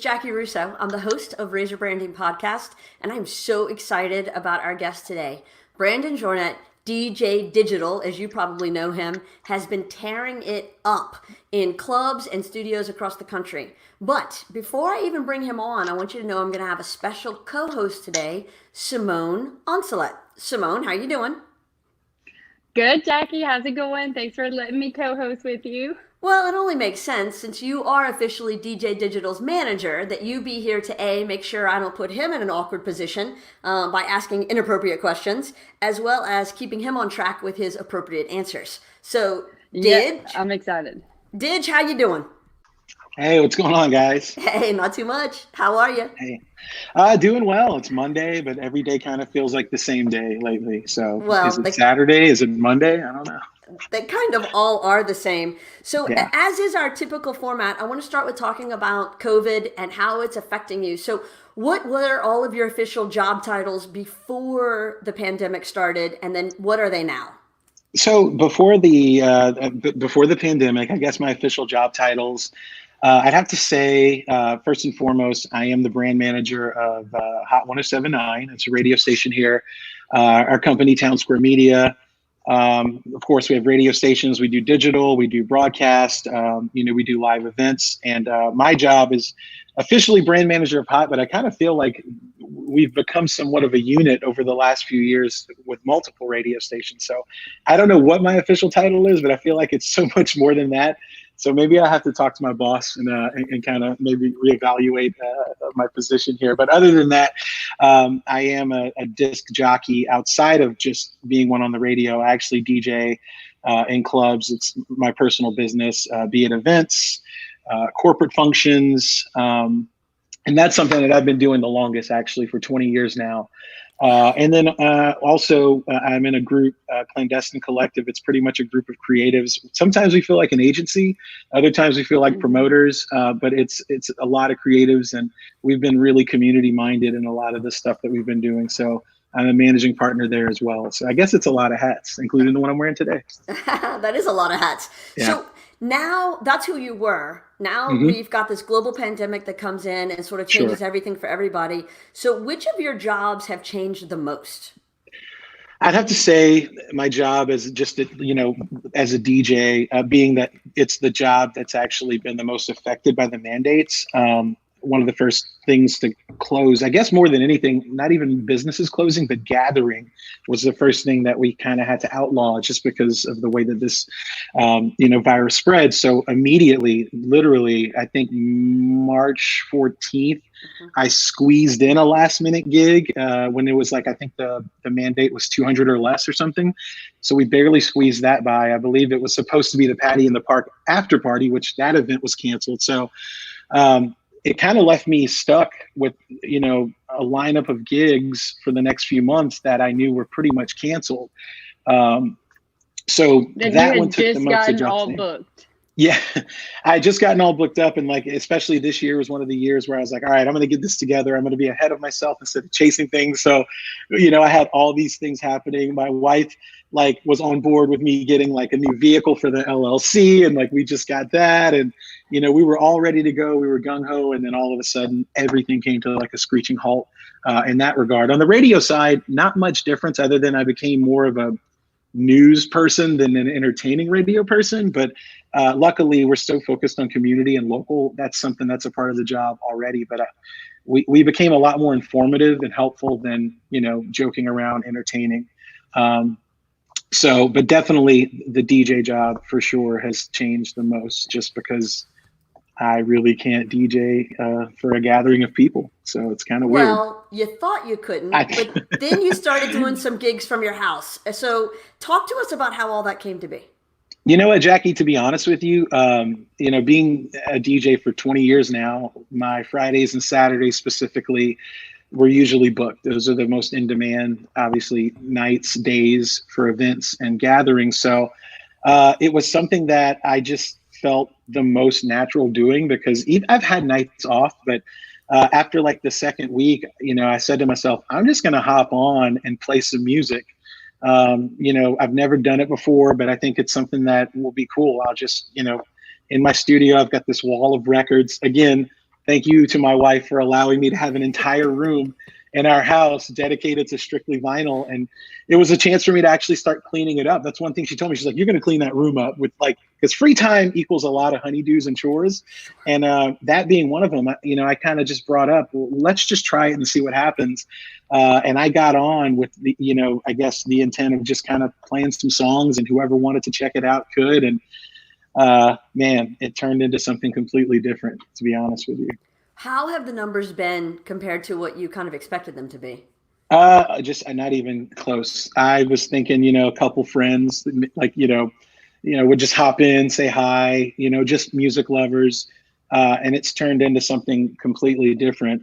Jackie Russo. I'm the host of RazorBranding podcast, and I'm so excited about our guest today. Brandon Journet, DJ Digital, as you probably know him, has been tearing it up in clubs and studios across the country. But before I even bring him on, I want you to know I'm going to have a special co-host today, Simone Onselet. Simone, how you doing? Good, Jackie. How's it going? Thanks for letting me co-host with you. Well, it only makes sense since you are officially DJ Digital's manager that you be here to A, make sure I don't put him in an awkward position by asking inappropriate questions, as well as keeping him on track with his appropriate answers. So, Didge, I'm excited. Didge, how you doing? Hey, what's going on, guys? Hey, not too much. How are you? Hey, doing well. It's Monday, but every day kind of feels like the same day lately. So, is it Saturday? Is it Monday? I don't know. They kind of all are the same. So as is our typical format, I want to start with talking about COVID and how it's affecting you. So what were all of your official job titles before the pandemic started, and then what are they now? So before the pandemic, I guess my official job titles, I'd have to say, first and foremost, I am the brand manager of Hot 107.9. It's a radio station here. Our company, Townsquare Media. Of course, we have radio stations, we do digital, we do broadcast, we do live events. And my job is officially brand manager of Hot, but I kind of feel like we've become somewhat of a unit over the last few years with multiple radio stations. So I don't know what my official title is, but I feel like it's so much more than that. So maybe I have to talk to my boss and kind of maybe reevaluate my position here. But other than that, I am a disc jockey outside of just being one on the radio. I actually DJ in clubs. It's my personal business, be it events, corporate functions. And that's something that I've been doing the longest, actually, for 20 years now. And then also I'm in a group, Clandestine Collective. It's pretty much a group of creatives. Sometimes we feel like an agency, other times we feel like promoters, but it's a lot of creatives, and we've been really community minded in a lot of the stuff that we've been doing. So I'm a managing partner there as well. So I guess it's a lot of hats, including the one I'm wearing today. That is a lot of hats. Yeah. So now that's who you were. Now we've got this global pandemic that comes in and sort of changes everything for everybody. So which of your jobs have changed the most? I'd have to say my job as just, as a DJ, being that it's the job that's actually been the most affected by the mandates. One of the first things to close, I guess more than anything, not even businesses closing, but gathering was the first thing that we kind of had to outlaw just because of the way that this, virus spread. So immediately, literally, I think March 14th, I squeezed in a last minute gig when it was like, I think the mandate was 200 or less or something. So we barely squeezed that by. I believe it was supposed to be the Patty in the Park after party, which that event was canceled. So, it kind of left me stuck with, a lineup of gigs for the next few months that I knew were pretty much canceled. So that one took the most adjusting. Booked. Yeah, I just gotten all booked up, and especially this year was one of the years where I was like, all right, I'm going to get this together. I'm going to be ahead of myself instead of chasing things. So, I had all these things happening. My wife was on board with me getting a new vehicle for the LLC, and we just got that, and we were all ready to go. We were gung-ho, and then all of a sudden everything came to a screeching halt in that regard. On the radio side, not much difference other than I became more of a news person than an entertaining radio person, but luckily we're so focused on community and local. That's something that's a part of the job already, but we became a lot more informative and helpful than joking around, entertaining. But definitely the DJ job for sure has changed the most, just because I really can't DJ for a gathering of people. So it's kind of weird. Well, you thought you couldn't, but then you started doing some gigs from your house. So talk to us about how all that came to be. You know what, Jackie, to be honest with you, being a DJ for 20 years now, my Fridays and Saturdays specifically were usually booked. Those are the most in demand, obviously, nights, days for events and gatherings. So it was something that I just felt the most natural doing, because I've had nights off, but after the second week, I said to myself, I'm just going to hop on and play some music. I've never done it before, but I think it's something that will be cool. I'll just, in my studio, I've got this wall of records. Again, thank you to my wife for allowing me to have an entire room in our house dedicated to strictly vinyl. And it was a chance for me to actually start cleaning it up. That's one thing she told me. She's like, you're going to clean that room up with because free time equals a lot of honeydews and chores. And that being one of them, I kind of just brought up, well, let's just try it and see what happens. And I got on with I guess the intent of just kind of playing some songs, and whoever wanted to check it out could. And man, it turned into something completely different, to be honest with you. How have the numbers been compared to what you kind of expected them to be? Just not even close. I was thinking, a couple friends, would just hop in, say hi, just music lovers. And it's turned into something completely different.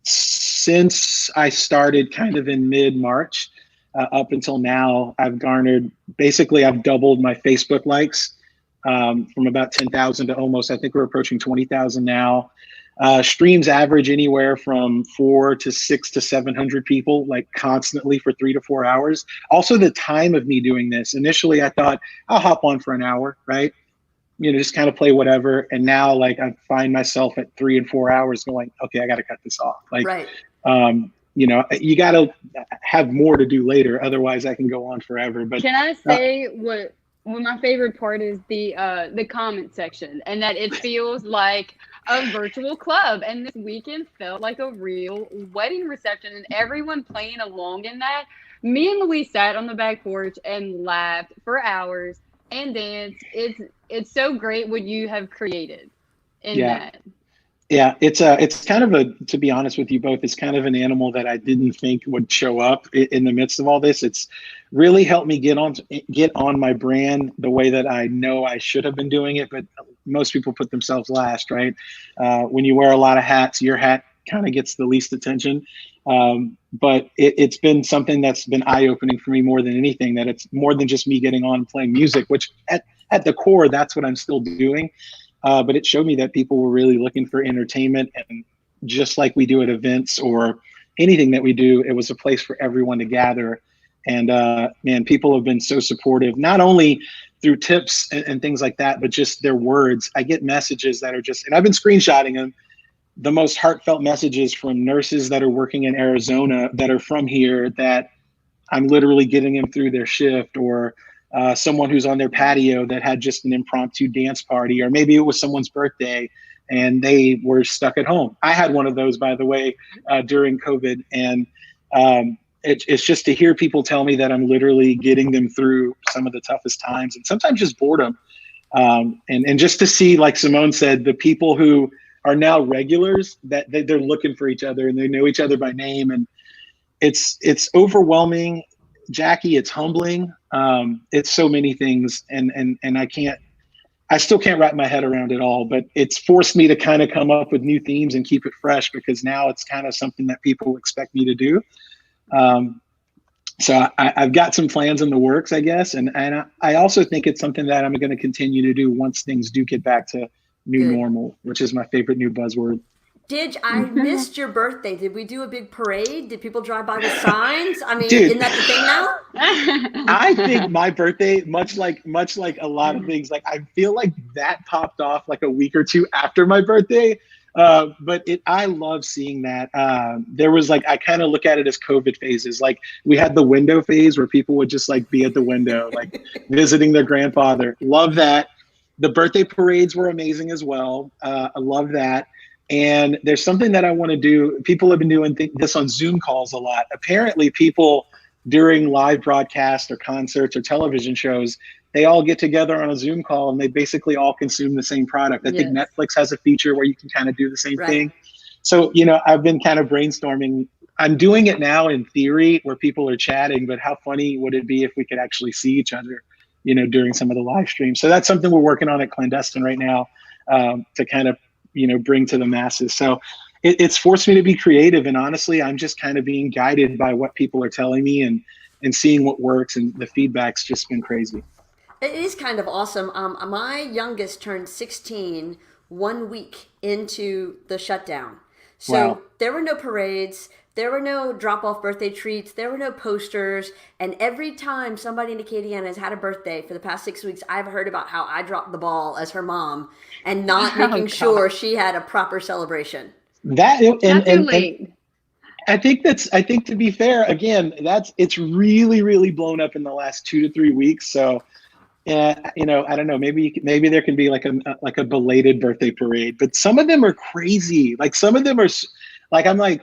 Since I started kind of in mid-March, up until now, I've doubled my Facebook likes, from about 10,000 to almost, I think we're approaching 20,000 now. Streams average anywhere from 400 to 600 to 700 people, like constantly for 3 to 4 hours. Also, the time of me doing this. Initially, I thought I'll hop on for an hour, right? Just kind of play whatever. And now, I find myself at 3 and 4 hours going, okay, I got to cut this off. Right. You got to have more to do later. Otherwise, I can go on forever. But can I say what my favorite part is the comment section, and that it feels like a virtual club, and this weekend felt like a real wedding reception, and everyone playing along in that. Me and Louise sat on the back porch and laughed for hours and danced. It's so great what you have created in that. Yeah, it's kind of to be honest with you both, it's kind of an animal that I didn't think would show up in the midst of all this. It's really helped me get on my brand the way that I know I should have been doing it, but most people put themselves last, right? When you wear a lot of hats, your hat kind of gets the least attention. But it's been something that's been eye-opening for me more than anything, that it's more than just me getting on and playing music, which at the core, that's what I'm still doing. But it showed me that people were really looking for entertainment, and just like we do at events or anything that we do, it was a place for everyone to gather. And man, people have been so supportive, not only through tips and things like that, but just their words. I get messages that are and I've been screenshotting them, the most heartfelt messages from nurses that are working in Arizona that are from here, that I'm literally getting them through their shift, or someone who's on their patio that had just an impromptu dance party, or maybe it was someone's birthday and they were stuck at home. I had one of those, by the way, during COVID. And it's just to hear people tell me that I'm literally getting them through some of the toughest times, and sometimes just boredom. And just to see, like Simone said, the people who are now regulars, that they're looking for each other and they know each other by name. And it's overwhelming, Jackie. It's humbling. It's so many things, and I still can't wrap my head around it all, but it's forced me to kind of come up with new themes and keep it fresh, because now it's kind of something that people expect me to do. So I've got some plans in the works, I guess. And I also think it's something that I'm going to continue to do once things do get back to new normal, which is my favorite new buzzword. I missed your birthday. Did we do a big parade? Did people drive by with signs? I mean, Dude, isn't that the thing now? I think my birthday, much like a lot of things, I feel like that popped off like a week or two after my birthday. But I love seeing that. There was I kind of look at it as COVID phases. We had the window phase where people would just be at the window, visiting their grandfather. Love that. The birthday parades were amazing as well. I love that. And there's something that I want to do. People have been doing this on Zoom calls a lot. Apparently people during live broadcasts or concerts or television shows, they all get together on a Zoom call and they basically all consume the same product. I think Netflix has a feature where you can kind of do the same thing. So, I've been kind of brainstorming. I'm doing it now in theory where people are chatting, but how funny would it be if we could actually see each other, during some of the live streams? So that's something we're working on at Clandestine right now, to kind of, bring to the masses. So it's forced me to be creative. And honestly, I'm just kind of being guided by what people are telling me and seeing what works. And the feedback's just been crazy. It is kind of awesome. My youngest turned 16 1 week into the shutdown. So there were no parades. there were no drop-off birthday treats. There were no posters. And every time somebody in Acadiana has had a birthday for the past 6 weeks, I've heard about how I dropped the ball as her mom and not making sure she had a proper celebration. That Not too late. I think to be fair, again, it's really, really blown up in the last 2 to 3 weeks. So, I don't know, maybe there can be like a belated birthday parade, but some of them are crazy. Like some of them are like, I'm like,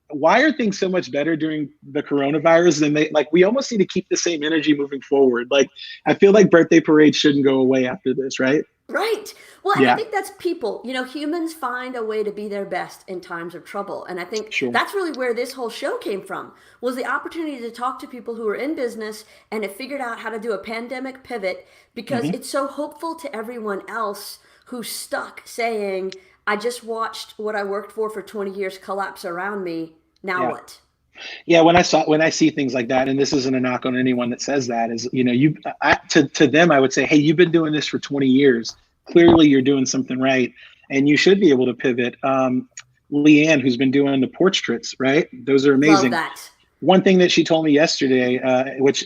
why are things so much better during the coronavirus than we almost need to keep the same energy moving forward. Like, I feel like birthday parades shouldn't go away after this, right? Right. Well, and I think that's people. Humans find a way to be their best in times of trouble. And I think that's really where this whole show came from, was the opportunity to talk to people who are in business and have figured out how to do a pandemic pivot, because it's so hopeful to everyone else who's stuck saying, I just watched what I worked for 20 years collapse around me. Now what? Yeah, when I see things like that, and this isn't a knock on anyone that says that, is to them I would say, hey, you've been doing this for 20 years. Clearly, you're doing something right, and you should be able to pivot. Leanne, who's been doing the portraits, right? Those are amazing. Love that. One thing that she told me yesterday, which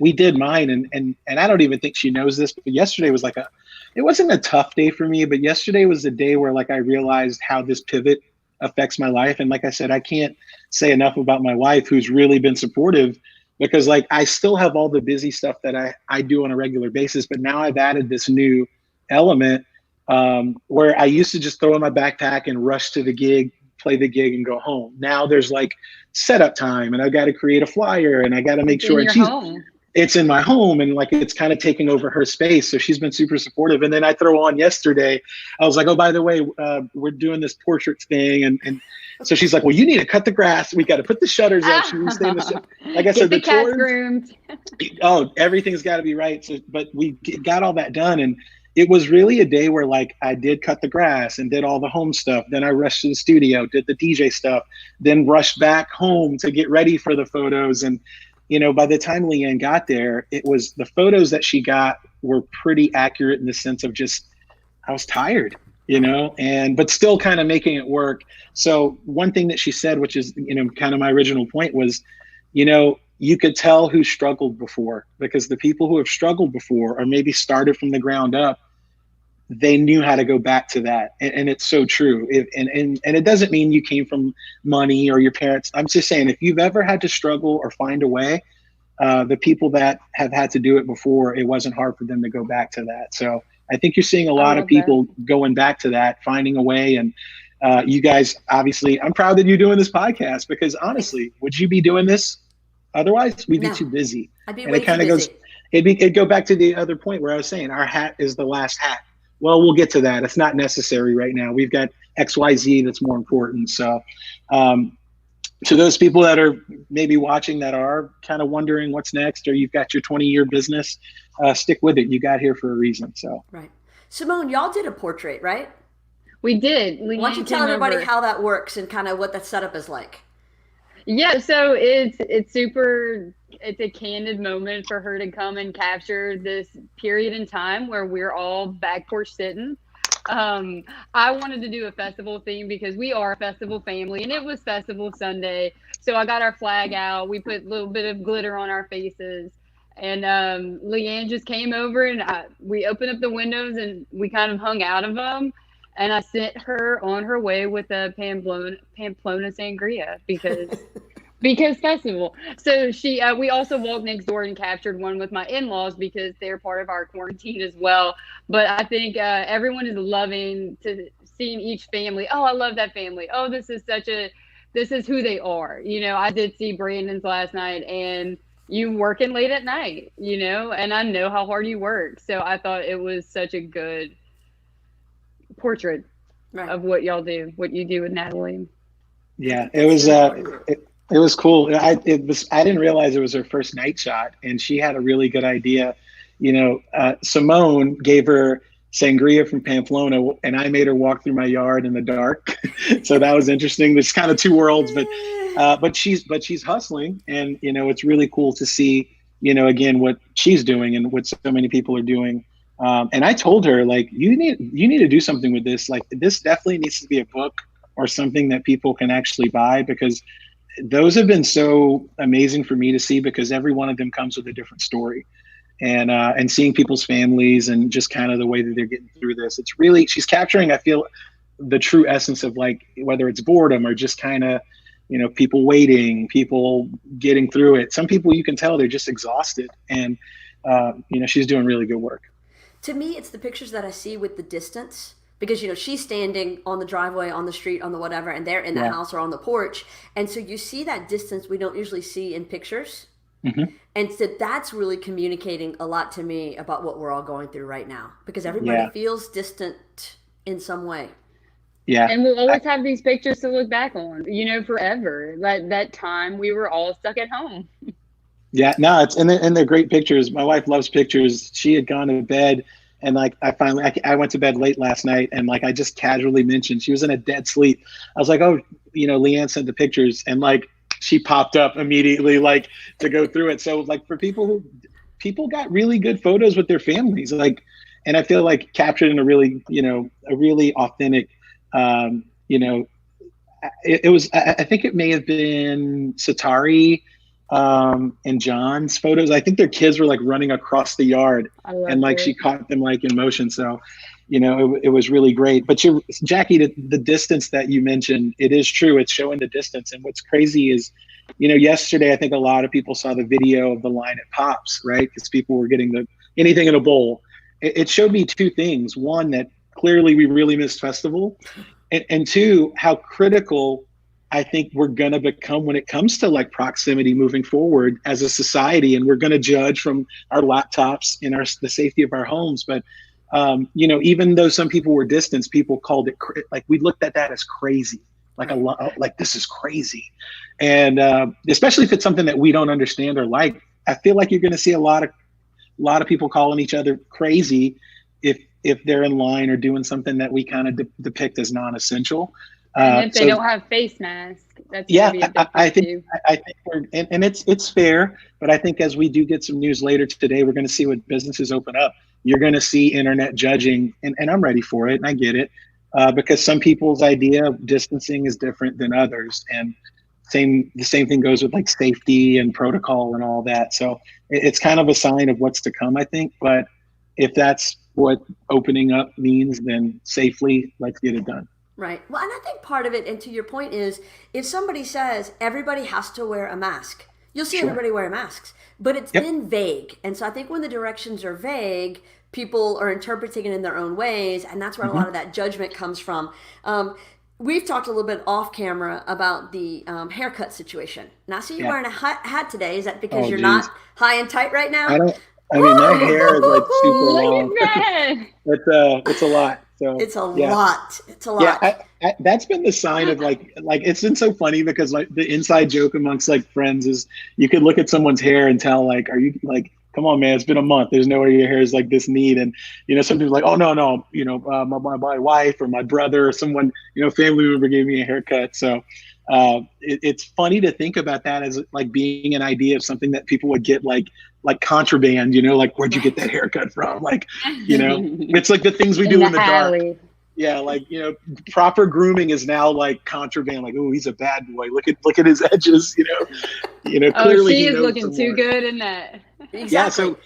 we did mine, and I don't even think she knows this, but yesterday was it wasn't a tough day for me, but yesterday was the day where I realized how this pivot affects my life. And like I said, I can't say enough about my wife, who's really been supportive, because I still have all the busy stuff that I do on a regular basis, but now I've added this new element where I used to just throw in my backpack and rush to the gig, play the gig and go home. Now there's setup time, and I got to create a flyer, and I got to make sure it's in my home, and it's kind of taking over her space. So she's been super supportive. And then I throw on yesterday, I was like, oh, by the way, we're doing this portrait thing. And so she's like, well, you need to cut the grass. We got to put the shutters up. Should we stay in the like I said, the cats groomed. Oh, everything's got to be right. So, but we got all that done. And it was really a day where I did cut the grass and did all the home stuff. Then I rushed to the studio, did the DJ stuff, then rushed back home to get ready for the photos. And by the time Leanne got there, the photos that she got were pretty accurate in the sense of just, I was tired, but still kind of making it work. So one thing that she said, which is, kind of my original point, was, you could tell who struggled before, because the people who have struggled before, or maybe started from the ground up, they knew how to go back to that. And it's so true. And it doesn't mean you came from money or your parents. I'm just saying, if you've ever had to struggle or find a way, the people that have had to do it before, it wasn't hard for them to go back to that. So I think you're seeing a lot of people going back to that, finding a way. And you guys, obviously, I'm proud that you're doing this podcast, because honestly, would you be doing this otherwise? We'd be too busy. I'd be and way it kind of too goes, busy. it'd go back to the other point where I was saying, our hat is the last hat. Well, we'll get to that. It's not necessary right now. We've got XYZ that's more important. So to those people that are maybe watching that are kind of wondering what's next, or you've got your 20-year business, stick with it. You got here for a reason. So right. Simone, y'all did a portrait, right? We did. Why don't you tell everybody how that works and kind of what that setup is like? Yeah, so it's a candid moment for her to come and capture this period in time where we're all back porch sitting. I wanted to do a festival theme because we are a festival family, and it was Festival Sunday. So I got our flag out. We put a little bit of glitter on our faces. And Leanne just came over, and we opened up the windows, and we kind of hung out of them. And I sent her on her way with a Pamplona sangria because festival. So we also walked next door and captured one with my in-laws because they're part of our quarantine as well. But I think everyone is loving to seeing each family. Oh, I love that family. Oh, this is who they are. I did see Brandon's last night, and you working late at night, and I know how hard you work. So I thought it was such a good portrait of what y'all do, what you do with Natalie. Yeah, it was it was cool. I didn't realize it was her first night shot, and she had a really good idea. Simone gave her sangria from Pamplona, and I made her walk through my yard in the dark. So that was interesting. There's kind of two worlds, but she's hustling, and it's really cool to see again what she's doing and what so many people are doing. And I told her, you need to do something with this. This definitely needs to be a book or something that people can actually buy, because those have been so amazing for me to see, because every one of them comes with a different story. And seeing people's families and just kind of the way that they're getting through this, it's really, she's capturing, I feel, the true essence of, like, whether it's boredom or just kind of, you know, people waiting, people getting through it. Some people, you can tell they're just exhausted, and you know, she's doing really good work. To me, it's the pictures that I see with the distance, because, you know, she's standing on the driveway, on the street, on the whatever, and they're in the house or on the porch. And so you see that distance we don't usually see in pictures. Mm-hmm. And so that's really communicating a lot to me about what we're all going through right now, because everybody feels distant in some way. Yeah. And we'll always have these pictures to look back on, you know, forever. That time we were all stuck at home. Yeah, no, and they're great pictures. My wife loves pictures. She had gone to bed, and like I went to bed late last night, and like I just casually mentioned she was in a dead sleep. I was like, oh, you know, Leanne sent the pictures, and like she popped up immediately, like, to go through it. So like for people got really good photos with their families, like, and I feel like captured in a really, you know, a really authentic, you know, it was, I think it may have been Satari and John's photos. I think their kids were like running across the yard, and like she caught them like in motion. So, you know, it was really great. But Jackie, the distance that you mentioned, it is true. It's showing the distance. And what's crazy is, you know, yesterday, I think a lot of people saw the video of the line at Pops, right? Because people were getting anything in a bowl. It showed me two things. One, that clearly we really missed festival. And two, how critical I think we're going to become when it comes to like proximity moving forward as a society. And we're going to judge from our laptops in the safety of our homes. But you know, even though some people were distanced, people called it like, we looked at that as crazy, like a lot, like this is crazy. And especially if it's something that we don't understand or like, I feel like you're going to see a lot of people calling each other crazy if they're in line or doing something that we kind of depict as non-essential. And if they don't have face masks, that's I think we're, and it's fair, but I think as we do get some news later today, we're going to see what businesses open up. You're going to see internet judging, and I'm ready for it, and I get it, because some people's idea of distancing is different than others, and the same thing goes with like safety and protocol and all that. So it's kind of a sign of what's to come, I think. But if that's what opening up means, then safely, let's get it done. Right. Well, and I think part of it, and to your point, is if somebody says everybody has to wear a mask, you'll see everybody wear masks, but it's been vague. And so I think when the directions are vague, people are interpreting it in their own ways, and that's where a lot of that judgment comes from. We've talked a little bit off camera about the haircut situation. Now, I see you wearing a hat today. Is that because you're not high and tight right now? I mean, my hair is like super long. It's a lot. So it's a lot. It's a lot. Yeah, that's been the sign of like it's been so funny, because like the inside joke amongst like friends is you could look at someone's hair and tell, like, are you like, come on, man, it's been a month. There's no way your hair is like this neat. And, you know, some people are like, oh, no, you know, my wife or my brother or someone, you know, family member gave me a haircut. So it's funny to think about that as like being an idea of something that people would get like contraband, you know, like, where'd you get that haircut from? Like, you know, it's like the things we do in the dark. Yeah, like, you know, proper grooming is now like contraband. Like, oh, he's a bad boy. Look at his edges. You know. Clearly, she is looking too good in that. Exactly. Yeah, so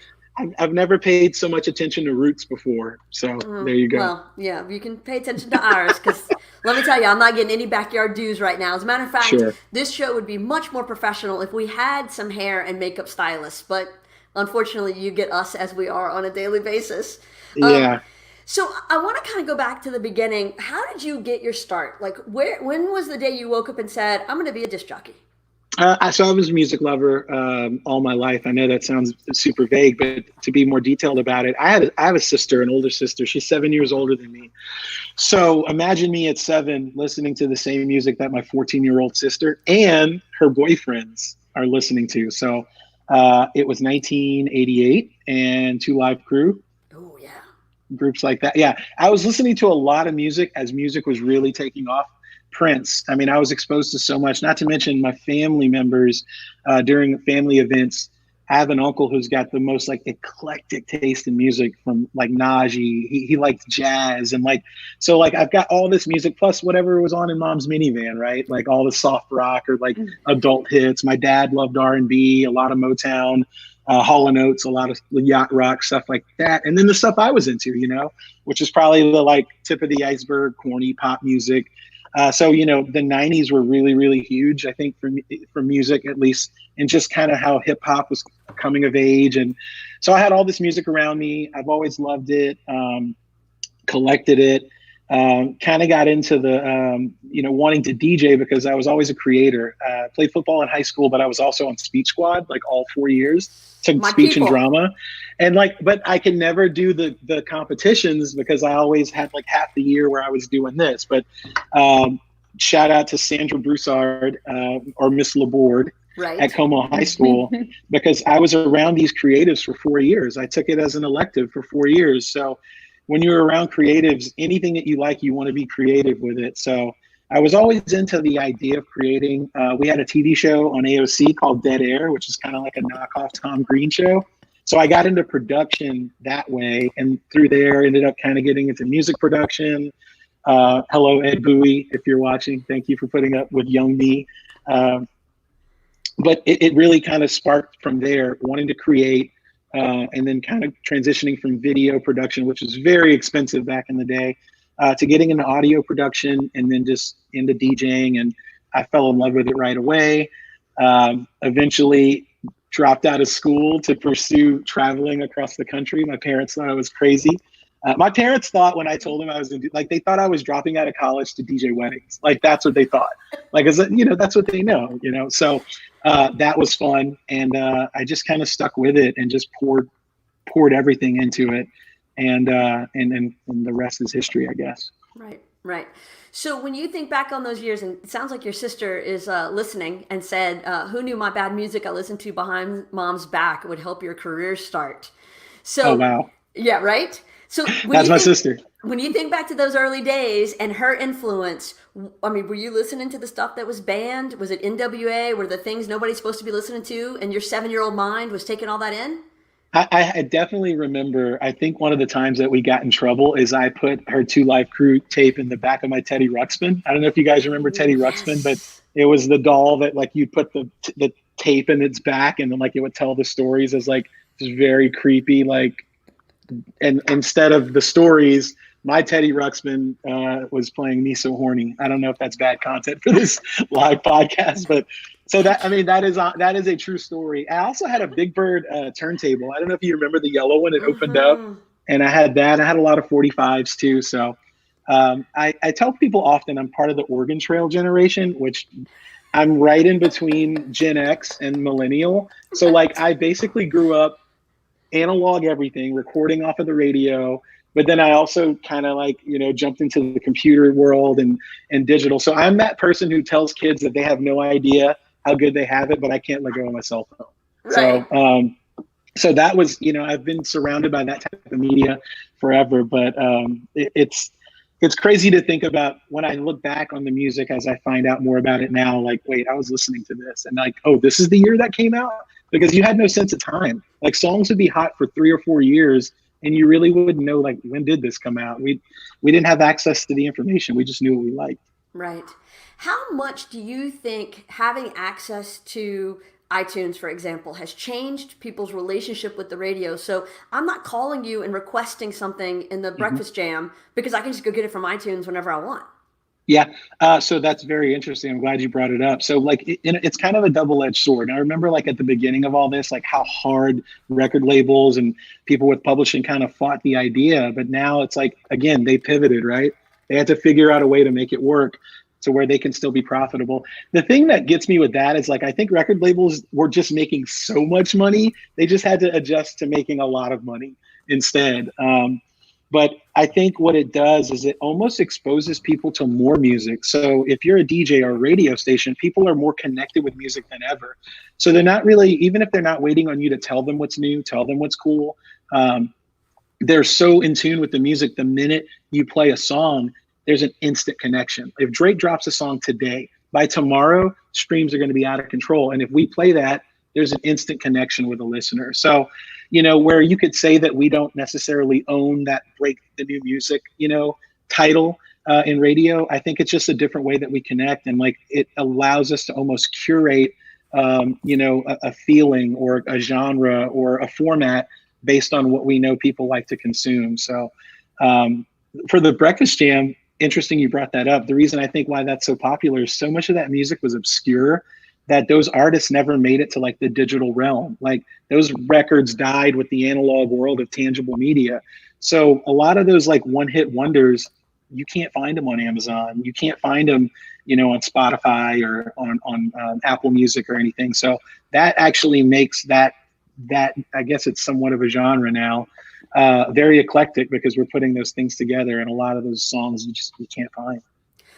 I've never paid so much attention to roots before. So there you go. Well, yeah, you can pay attention to ours, because let me tell you, I'm not getting any backyard dues right now. As a matter of fact, this show would be much more professional if we had some hair and makeup stylists. But unfortunately, you get us as we are on a daily basis. Yeah. So I want to kind of go back to the beginning. How did you get your start? Like, when was the day you woke up and said, I'm going to be a disc jockey? So I was a music lover all my life. I know that sounds super vague, but to be more detailed about it, I have a sister, an older sister. She's 7 years older than me. So imagine me at 7 listening to the same music that my 14-year-old sister and her boyfriends are listening to. So it was 1988 and Two Live Crew. Oh, yeah. Groups like that. Yeah. I was listening to a lot of music as music was really taking off. Prince. I mean, I was exposed to so much, not to mention my family members during family events. I have an uncle who's got the most like eclectic taste in music, from like Najee. He likes jazz, and like, so like I've got all this music plus whatever was on in mom's minivan, right? Like all the soft rock or like adult hits. My dad loved R&B, a lot of Motown, Hall & Oates, a lot of yacht rock, stuff like that. And then the stuff I was into, you know, which is probably the like tip of the iceberg, corny pop music. So, you know, the 90s were really, really huge, I think, for music, at least, and just kind of how hip hop was coming of age. And so I had all this music around me. I've always loved it, collected it, kind of got into the, you know, wanting to DJ because I was always a creator. Played football in high school, but I was also on Speech Squad, like all 4 years. Took speech and drama, and like, but I can never do the competitions because I always had like half the year where I was doing this. But shout out to Sandra Broussard or Miss Laborde at Como High School, because I was around these creatives for 4 years. I took it as an elective for 4 years. So when you're around creatives, anything that you like, you want to be creative with it. So I was always into the idea of creating. We had a TV show on AOC called Dead Air, which is kind of like a knockoff Tom Green show. So I got into production that way, and through there ended up kind of getting into music production. Hello, Ed Bowie, if you're watching. Thank you for putting up with young me. But it really kind of sparked from there, wanting to create, and then kind of transitioning from video production, which was very expensive back in the day, to getting into audio production, and then just into DJing. And I fell in love with it right away. Eventually dropped out of school to pursue traveling across the country. My parents thought I was crazy. My parents thought when I told them I was going to do, like, they thought I was dropping out of college to DJ weddings. Like, that's what they thought. Like, you know, that's what they know, you know? So that was fun. And I just kind of stuck with it and just poured everything into it. And the rest is history, I guess. Right. So when you think back on those years, and it sounds like your sister is listening and said, who knew my bad music I listened to behind mom's back would help your career start? So, oh, wow. Yeah, right? So that's my sister. When you think back to those early days and her influence, I mean, were you listening to the stuff that was banned? Was it NWA? Were the things nobody's supposed to be listening to? And your 7-year-old mind was taking all that in? I definitely remember, I think one of the times that we got in trouble is I put her 2 Live Crew tape in the back of my Teddy Ruxpin. I don't know if you guys remember Teddy Ruxpin, but it was the doll that like you'd put the tape in its back, and then like it would tell the stories as like just very creepy, like, and instead of the stories, my Teddy Ruxpin was playing Me So Horny. I don't know if that's bad content for this live podcast, but so that, I mean, that is a true story. I also had a Big Bird turntable. I don't know if you remember the yellow one. It opened up, and I had that. I had a lot of 45s too. So I tell people often I'm part of the Oregon Trail generation, which I'm right in between Gen X and millennial. So like I basically grew up analog everything, recording off of the radio. But then I also kind of like, you know, jumped into the computer world and digital. So I'm that person who tells kids that they have no idea how good they have it, but I can't let go of my cell phone. Right. So that was, you know, I've been surrounded by that type of media forever, but it's crazy to think about when I look back on the music as I find out more about it now, like, wait, I was listening to this and like, oh, this is the year that came out? Because you had no sense of time. Like songs would be hot for 3 or 4 years and you really wouldn't know, like, when did this come out? We didn't have access to the information. We just knew what we liked. Right. How much do you think having access to iTunes, for example, has changed people's relationship with the radio? So I'm not calling you and requesting something in the Breakfast Jam because I can just go get it from iTunes whenever I want. Yeah. So that's very interesting. I'm glad you brought it up. So like, it's kind of a double-edged sword. And I remember like at the beginning of all this, like how hard record labels and people with publishing kind of fought the idea. But now it's like, again, they pivoted, right? They had to figure out a way to make it work to where they can still be profitable. The thing that gets me with that is like, I think record labels were just making so much money. They just had to adjust to making a lot of money instead. But I think what it does is it almost exposes people to more music. So if you're a DJ or a radio station, people are more connected with music than ever. So they're not really, even if they're not waiting on you to tell them what's new, tell them what's cool, they're so in tune with the music. The minute you play a song, there's an instant connection. If Drake drops a song today, by tomorrow, streams are going to be out of control. And if we play that, there's an instant connection with a listener. So, where you could say that we don't necessarily own that break the new music, title in radio, I think it's just a different way that we connect, and like it allows us to almost curate, a feeling or a genre or a format based on what we know people like to consume. So for the Breakfast Jam, interesting you brought that up. The reason I think why that's so popular is so much of that music was obscure that those artists never made it to like the digital realm. Like those records died with the analog world of tangible media. So a lot of those like one-hit wonders, you can't find them on Amazon. You can't find them, on Spotify or on Apple Music or anything. So that actually makes that I guess it's somewhat of a genre now, very eclectic, because we're putting those things together, and a lot of those songs you can't find.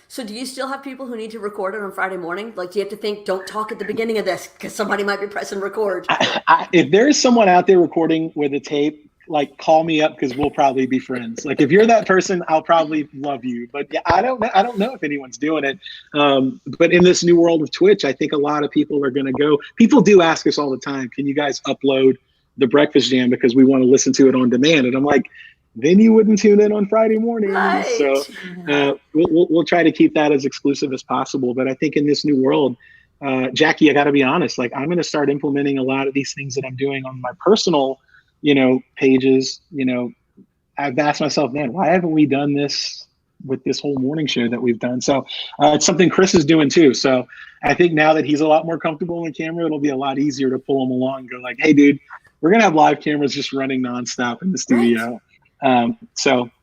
So do you still have people who need to record it on Friday morning? Like, do you have to think, don't talk at the beginning of this because somebody might be pressing record? If there is someone out there recording with a tape, like call me up, because we'll probably be friends. Like if you're that person, I'll probably love you. But yeah, I don't know if anyone's doing it. But in this new world of Twitch, I think a lot of people are going to go. People do ask us all the time, can you guys upload the Breakfast Jam because we want to listen to it on demand? And I'm like, then you wouldn't tune in on Friday morning. Right. So we'll try to keep that as exclusive as possible. But I think in this new world, Jackie, I got to be honest, like I'm going to start implementing a lot of these things that I'm doing on my personal pages. I've asked myself, man, why haven't we done this with this whole morning show that we've done? So it's something Chris is doing too. So I think now that he's a lot more comfortable on camera, it'll be a lot easier to pull him along and go like, hey dude, we're going to have live cameras just running nonstop in the studio. Right.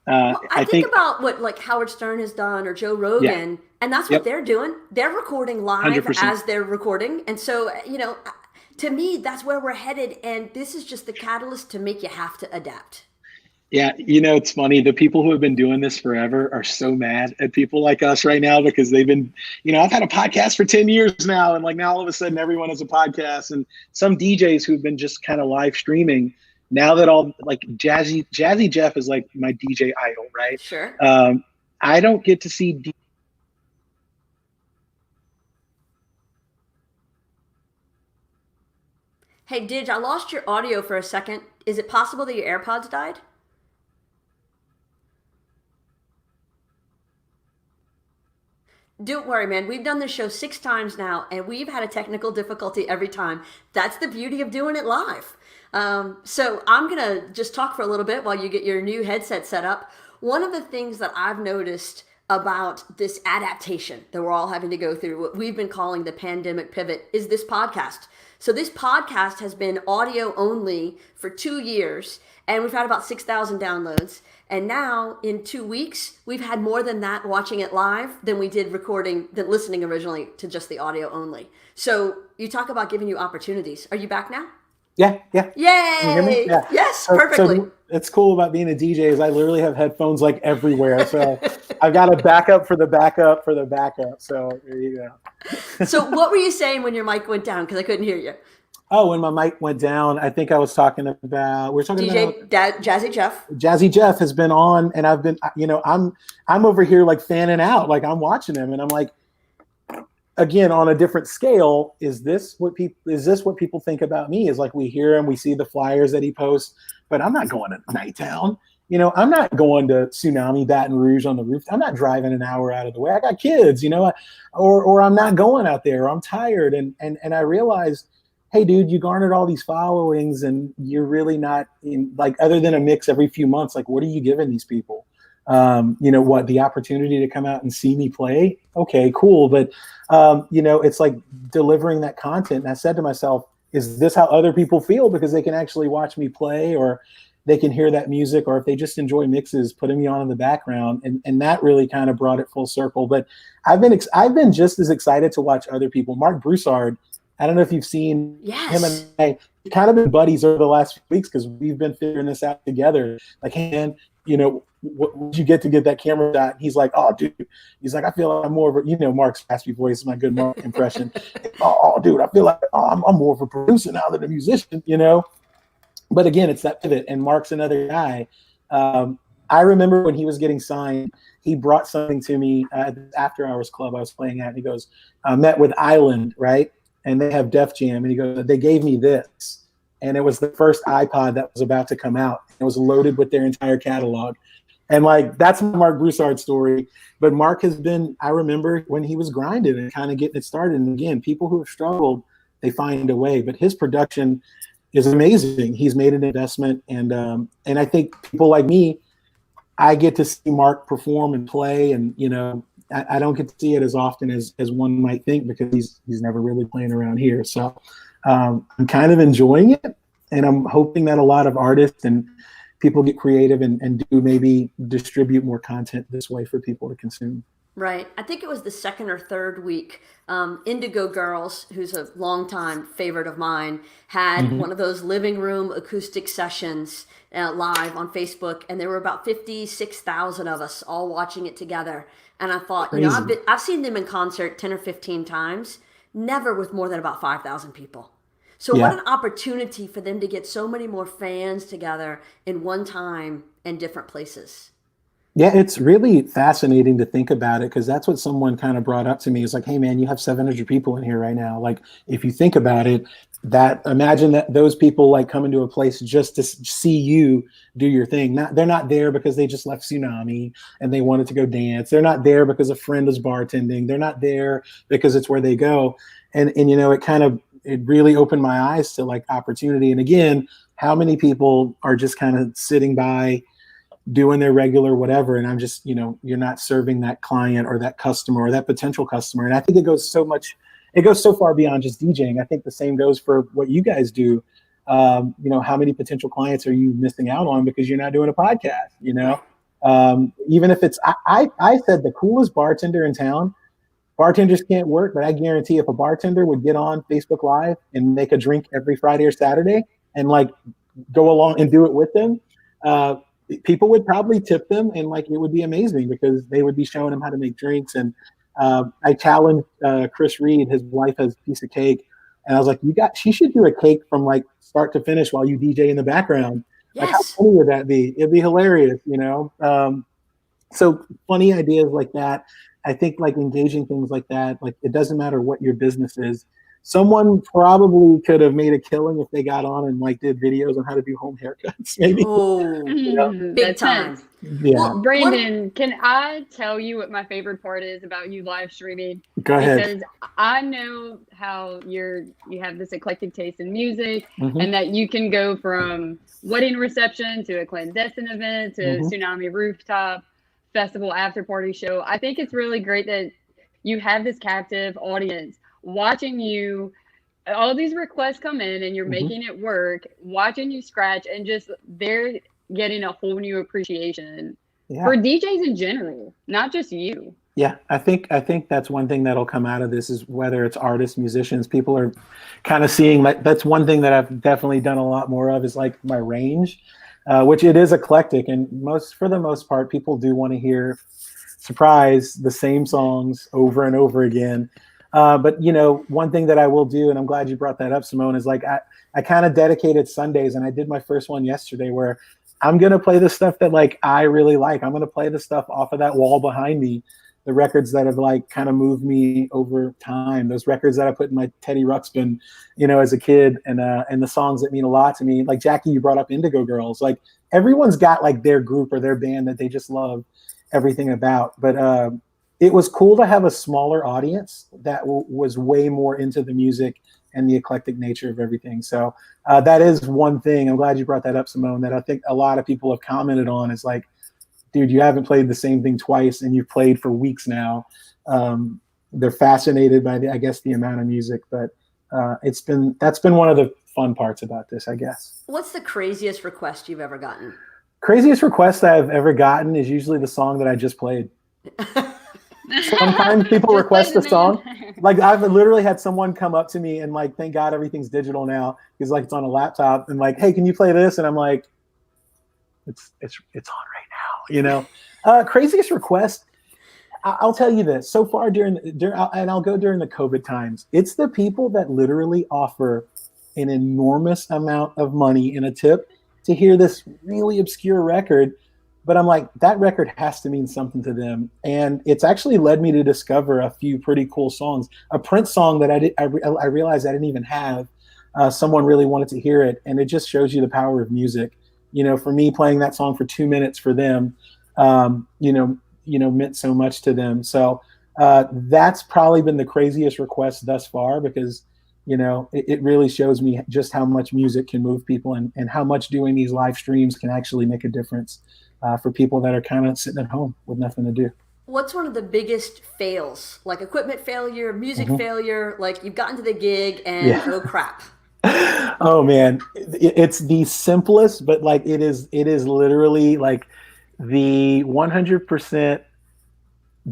I think about what like Howard Stern has done or Joe Rogan, and that's what they're doing. They're recording live 100%. As they're recording. And so, to me, that's where we're headed. And this is just the catalyst to make you have to adapt. Yeah. It's funny. The people who have been doing this forever are so mad at people like us right now, because they've been, I've had a podcast for 10 years now. And like now all of a sudden everyone has a podcast, and some DJs who've been just kind of live streaming now that all like Jazzy Jeff is like my DJ idol, right? Sure. I don't get to see Hey, Didge, I lost your audio for a second. Is it possible that your AirPods died? Don't worry, man. We've done this show 6 times now, and we've had a technical difficulty every time. That's the beauty of doing it live. So I'm going to just talk for a little bit while you get your new headset set up. One of the things that I've noticed about this adaptation that we're all having to go through, what we've been calling the pandemic pivot, is this podcast. So this podcast has been audio only for 2 years, and we've had about 6,000 downloads. And now in 2 weeks, we've had more than that watching it live than we did listening originally to just the audio only. So you talk about giving you opportunities. Are you back now? Yeah. Yay! Can you hear me? Yeah. Yes, perfectly. So it's cool about being a DJ is I literally have headphones like everywhere. So I've got a backup for the backup for the backup. So there you go. So what were you saying when your mic went down? Because I couldn't hear you. Oh, when my mic went down, I think I was talking about DJ Jazzy Jeff. Jazzy Jeff has been on, and I've been, I'm over here like fanning out, like I'm watching him, and I'm like, again, on a different scale, is this what people think about me? Is like we hear him, we see the flyers that he posts, but I'm not going to Nighttown. I'm not going to Tsunami Baton Rouge on the roof. I'm not driving an hour out of the way. I got kids, or I'm not going out there, or I'm tired. And I realized, hey, dude, you garnered all these followings, and you're really not other than a mix every few months. Like, what are you giving these people? The opportunity to come out and see me play. Okay, cool. But, it's like delivering that content. And I said to myself, is this how other people feel? Because they can actually watch me play, or they can hear that music, or if they just enjoy mixes, putting me on in the background. And that really kind of brought it full circle. But I've been just as excited to watch other people. Mark Broussard, I don't know if you've seen him and I kind of been buddies over the last few weeks, because we've been figuring this out together. Like, hey, man, what did you get to get that camera shot? And he's like, oh, dude. He's like, I feel like I'm more of a, Mark's raspy voice is my good Mark impression. Oh, dude, I feel like I'm more of a producer now than a musician, But again, it's that pivot. And Mark's another guy. I remember when he was getting signed, he brought something to me at the After Hours Club I was playing at. And he goes, met with Island, right? and they have Def Jam, and he goes, they gave me this, and it was the first iPod that was about to come out. It was loaded with their entire catalog. And like, that's Mark Broussard's story. But Mark has been, I remember when he was grinding and kind of getting it started. And again, people who have struggled, they find a way. But his production is amazing. He's made an investment. And I think people like me, I get to see Mark perform and play. And, you know, I don't get to see it as often as one might think, because he's never really playing around here. So I'm kind of enjoying it. And I'm hoping that a lot of artists and people get creative and do maybe distribute more content this way for people to consume. Right. I think it was the second or third week. Indigo Girls, who's a longtime favorite of mine, had one of those living room acoustic sessions live on Facebook, and there were about 56,000 of us all watching it together. And I thought, Crazy. you know, I've seen them in concert 10 or 15 times, never with more than about 5,000 people. So what an opportunity for them to get so many more fans together in one time in different places. Yeah, it's really fascinating to think about it, because that's what someone kind of brought up to me. It's like, hey man, you have 700 people in here right now. Like, if you think about it, that imagine that those people like come into a place just to see you do your thing. They're not there because they just left Tsunami and they wanted to go dance. They're not there because a friend is bartending. They're not there because it's where they go. And you know, it really opened my eyes to like opportunity. And again, how many people are just kind of sitting by doing their regular whatever, and I'm just, you know, you're not serving that client or that customer or that potential customer. And I think it goes so far beyond just DJing. I think the same goes for what you guys do. You know, how many potential clients are you missing out on because you're not doing a podcast? You know, even if it's, I said the coolest bartender in town. Bartenders can't work, but I guarantee if a bartender would get on Facebook Live and make a drink every Friday or Saturday and like go along and do it with them, people would probably tip them, and like it would be amazing because they would be showing them how to make drinks. And I challenged Chris Reed, his wife has a piece of cake, and I was like, she should do a cake from like start to finish while you DJ in the background. Yes. Like, how funny would that be? It'd be hilarious, you know? So funny ideas like that. I think like engaging things like that, like it doesn't matter what your business is. Someone probably could have made a killing if they got on and like did videos on how to do home haircuts, maybe. Oh, You know? big time. Yeah. Well, Brandon, can I tell you what my favorite part is about you live streaming? Go ahead. Because I know how you have this eclectic taste in music, and that you can go from wedding reception to a clandestine event to Tsunami Rooftop Festival after party show. I think it's really great that you have this captive audience watching you. All these requests come in and you're making it work, watching you scratch, and just they're getting a whole new appreciation for DJs in general, not just you. Yeah, I think that's one thing that'll come out of this, is whether it's artists, musicians, people are kind of seeing, like, that's one thing that I've definitely done a lot more of, is like my range, which it is eclectic, and for the most part, people do want to hear, surprise, the same songs over and over again. But you know, one thing that I will do, and I'm glad you brought that up, Simone, is like I kind of dedicated Sundays, and I did my first one yesterday, where I'm gonna play the stuff that like I really like. I'm gonna play the stuff off of that wall behind me, the records that have like kind of moved me over time, those records that I put in my Teddy Ruxpin, you know, as a kid, and the songs that mean a lot to me. Like Jackie, you brought up Indigo Girls. Like everyone's got like their group or their band that they just love everything about. But it was cool to have a smaller audience that was way more into the music and the eclectic nature of everything. So that is one thing. I'm glad you brought that up, Simone, that I think a lot of people have commented on. Is like, dude, you haven't played the same thing twice, and you've played for weeks now. They're fascinated by the amount of music, but that's been one of the fun parts about this, I guess. What's the craziest request you've ever gotten? Craziest request I've ever gotten is usually the song that I just played. Sometimes people request a song. Like I've literally had someone come up to me and like, thank God everything's digital now, because like it's on a laptop, and like, hey, can you play this? And I'm like, it's on right now, you know. Craziest request, I'll tell you this. So far during and I'll go during the COVID times, it's the people that literally offer an enormous amount of money in a tip to hear this really obscure record, But I'm like, that record has to mean something to them. And it's actually led me to discover a few pretty cool songs. A Prince song that I realized I didn't even have. Someone really wanted to hear it. And it just shows you the power of music. You know, for me, playing that song for 2 minutes for them, meant so much to them. So that's probably been the craziest request thus far, because it really shows me just how much music can move people, and how much doing these live streams can actually make a difference for people that are kind of sitting at home with nothing to do. What's one of the biggest fails? Like equipment failure, music failure, like you've gotten to the gig and oh crap. Oh man, it's the simplest, but like it is literally like the 100%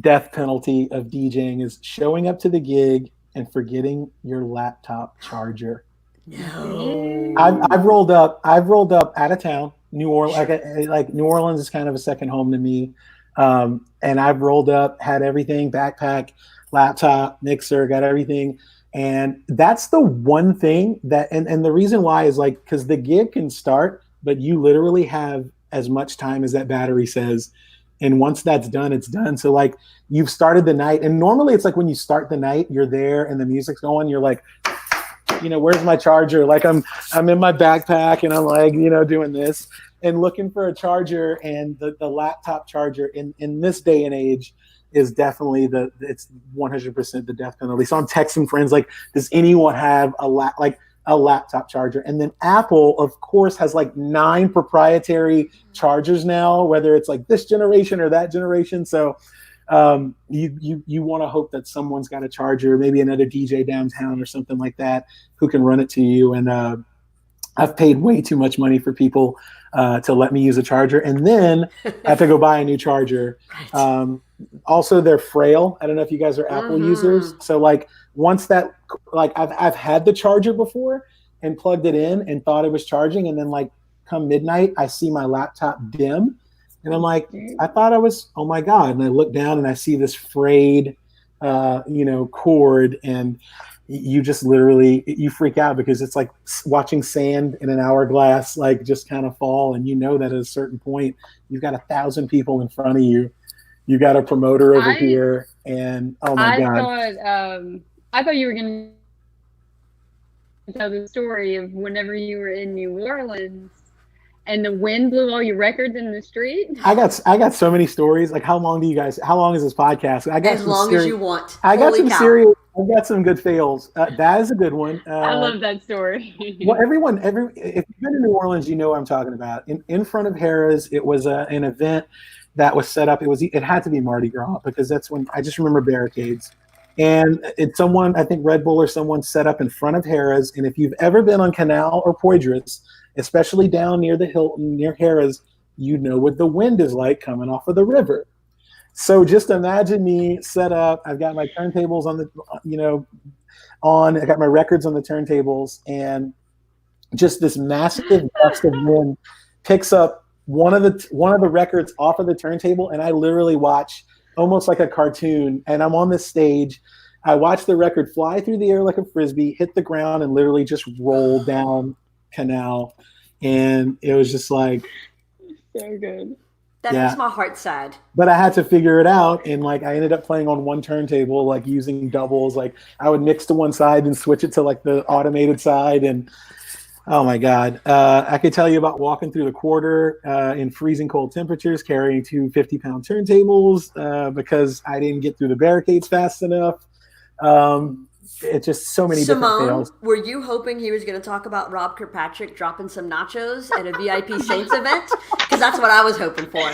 death penalty of DJing is showing up to the gig and forgetting your laptop charger. No. I've rolled up out of town. New Orleans, like New Orleans is kind of a second home to me. And I've rolled up, had everything, backpack, laptop, mixer, got everything. And that's the one thing that, and the reason why is like, because the gig can start, but you literally have as much time as that battery says. And once that's done, it's done. So like you've started the night, and normally it's like when you start the night, you're there and the music's going, you're like, where's my charger? Like I'm in my backpack and I'm like, doing this and looking for a charger, and the laptop charger in this day and age is definitely it's 100% the death penalty. So I'm texting friends like, does anyone have a laptop charger? And then Apple, of course, has like 9 proprietary chargers now, whether it's like this generation or that generation. So you want to hope that someone's got a charger, maybe another DJ downtown or something like that, who can run it to you. And I've paid way too much money for people to let me use a charger, and then I have to go buy a new charger. Right. Also, they're frail. I don't know if you guys are Apple users. So like once that, like I've had the charger before and plugged it in and thought it was charging, and then like come midnight, I see my laptop dim. And I'm like, I thought I was, oh my God. And I look down and I see this frayed, cord, and you just literally, you freak out, because it's like watching sand in an hourglass, like just kind of fall. And that at a certain point, you've got 1,000 people in front of you. You got a promoter over here, and oh my God. I thought you were going to tell the story of whenever you were in New Orleans and the wind blew all your records in the street. I got so many stories. Like, how long is this podcast? I got as long as you want. I got some serious. I got some good fails. That is a good one. I love that story. Well, if you've been to New Orleans, you know what I'm talking about. In front of Harrah's, it was an event that was set up. It had to be Mardi Gras, because that's when I just remember barricades. And it's someone, I think Red Bull or someone, set up in front of Harrah's. And if you've ever been on Canal or Poydras, especially down near the Hilton, near Harrah's, you know what the wind is like coming off of the river. So just imagine me set up. I've got my turntables I got my records on the turntables, and just this massive gust of wind picks up one of the records off of the turntable, and I literally watch almost like a cartoon. And I'm on this stage. I watch the record fly through the air like a frisbee, hit the ground, and literally just roll down Canal. And it was just like, so good. That makes my heart sad. But I had to figure it out, and like I ended up playing on one turntable, like using doubles. Like I would mix to one side and switch it to like the automated side, and oh my God. I could tell you about walking through the quarter in freezing cold temperatures, carrying 2 50-pound turntables because I didn't get through the barricades fast enough. It's just so many different fails. Were you hoping he was going to talk about Rob Kirkpatrick dropping some nachos at a VIP Saints event? Because that's what I was hoping for.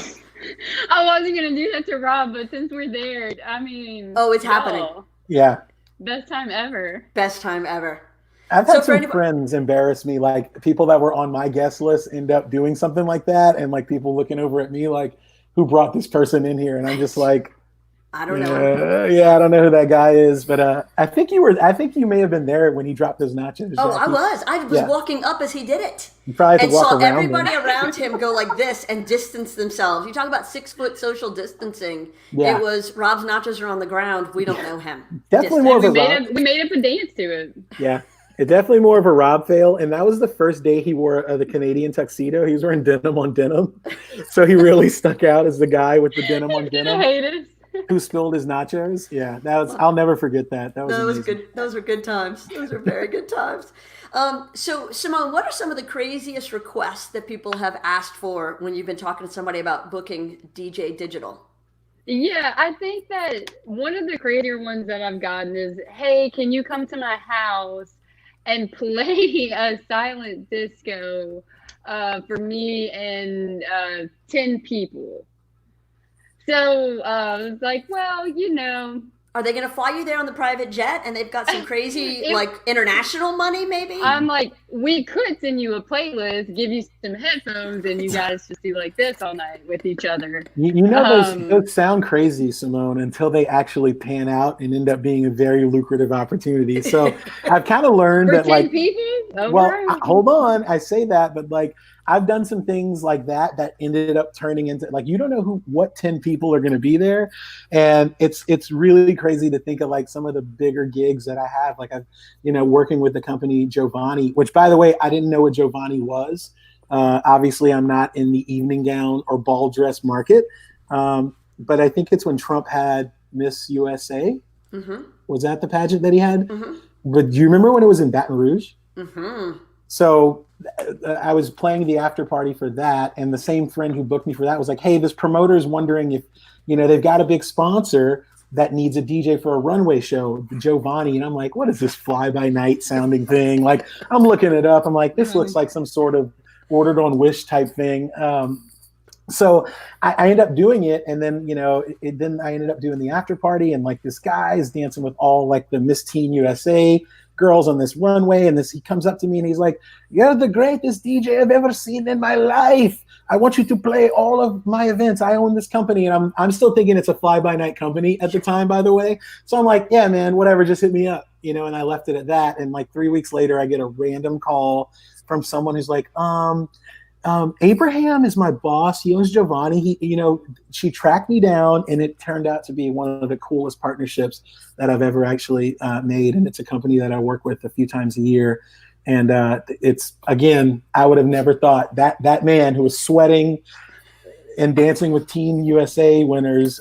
I wasn't going to do that to Rob, but since we're there, I mean. Oh, it's happening. Yeah. Best time ever. Best time ever. I've had some friends embarrass me, like people that were on my guest list end up doing something like that, and like people looking over at me like, who brought this person in here? And I'm just like, I don't know. Yeah, I don't know who that guy is, but I think you may have been there when he dropped those nachos. Oh, Jackie. I was walking up as he did it. You probably had to walk saw around everybody around him go like this and distance themselves. You talk about 6-foot social distancing. Yeah. It was Rob's nachos are on the ground. We don't know him. Definitely more of a Rob. We made up a dance to it. Yeah. It definitely more of a Rob fail, and that was the first day he wore the Canadian tuxedo. He was wearing denim on denim, so he really stuck out as the guy with the denim on He's gonna denim hate us. who spilled his nachos. Yeah, that was. I'll never forget that. That was That was amazing. good. Those were good times. Those were very good times. So Simone, what are some of the craziest requests that people have asked for when you've been talking to somebody about booking DJ digital? Yeah, I think that one of the crazier ones that I've gotten is, hey, can you come to my house and play a silent disco for me and 10 people? So it's like, well, Are they going to fly you there on the private jet and they've got some crazy It- like international money maybe? I'm like, we could send you a playlist, give you some headphones, and you guys just do like this all night with each other. You know, those sound crazy, Simone, until they actually pan out and end up being a very lucrative opportunity. So I've kind of learned For that 10 like, people? hold on, I say that, but like I've done some things like that ended up turning into like you don't know what 10 people are going to be there, and it's really crazy to think of like some of the bigger gigs that I have. Like I've working with the company Giovanni, which by the way I didn't know what Giovanni was. Obviously, I'm not in the evening gown or ball dress market, but I think it's when Trump had Miss USA. Mm-hmm. Was that the pageant that he had? Mm-hmm. But do you remember when it was in Baton Rouge? Mm-hmm. So I was playing the after party for that, and the same friend who booked me for that was like, hey, this promoter is wondering if, they've got a big sponsor that needs a DJ for a runway show, Giovanni. And I'm like, what is this fly-by-night sounding thing? Like, I'm looking it up. I'm like, this looks like some sort of ordered on Wish type thing. So I ended up doing it, and then then I ended up doing the after party, and like this guy is dancing with all like the Miss Teen USA girls on this runway, and he comes up to me and he's like, "You're the greatest DJ I've ever seen in my life. I want you to play all of my events. I own this company." And I'm still thinking it's a fly-by-night company at the time, by the way. So I'm like, yeah, man, whatever, just hit me up, and I left it at that. And like 3 weeks later, I get a random call from someone who's like, Abraham is my boss. He owns Giovanni. She tracked me down, and it turned out to be one of the coolest partnerships that I've ever actually made. And it's a company that I work with a few times a year. And it's, again, I would have never thought that man who was sweating and dancing with Team USA winners,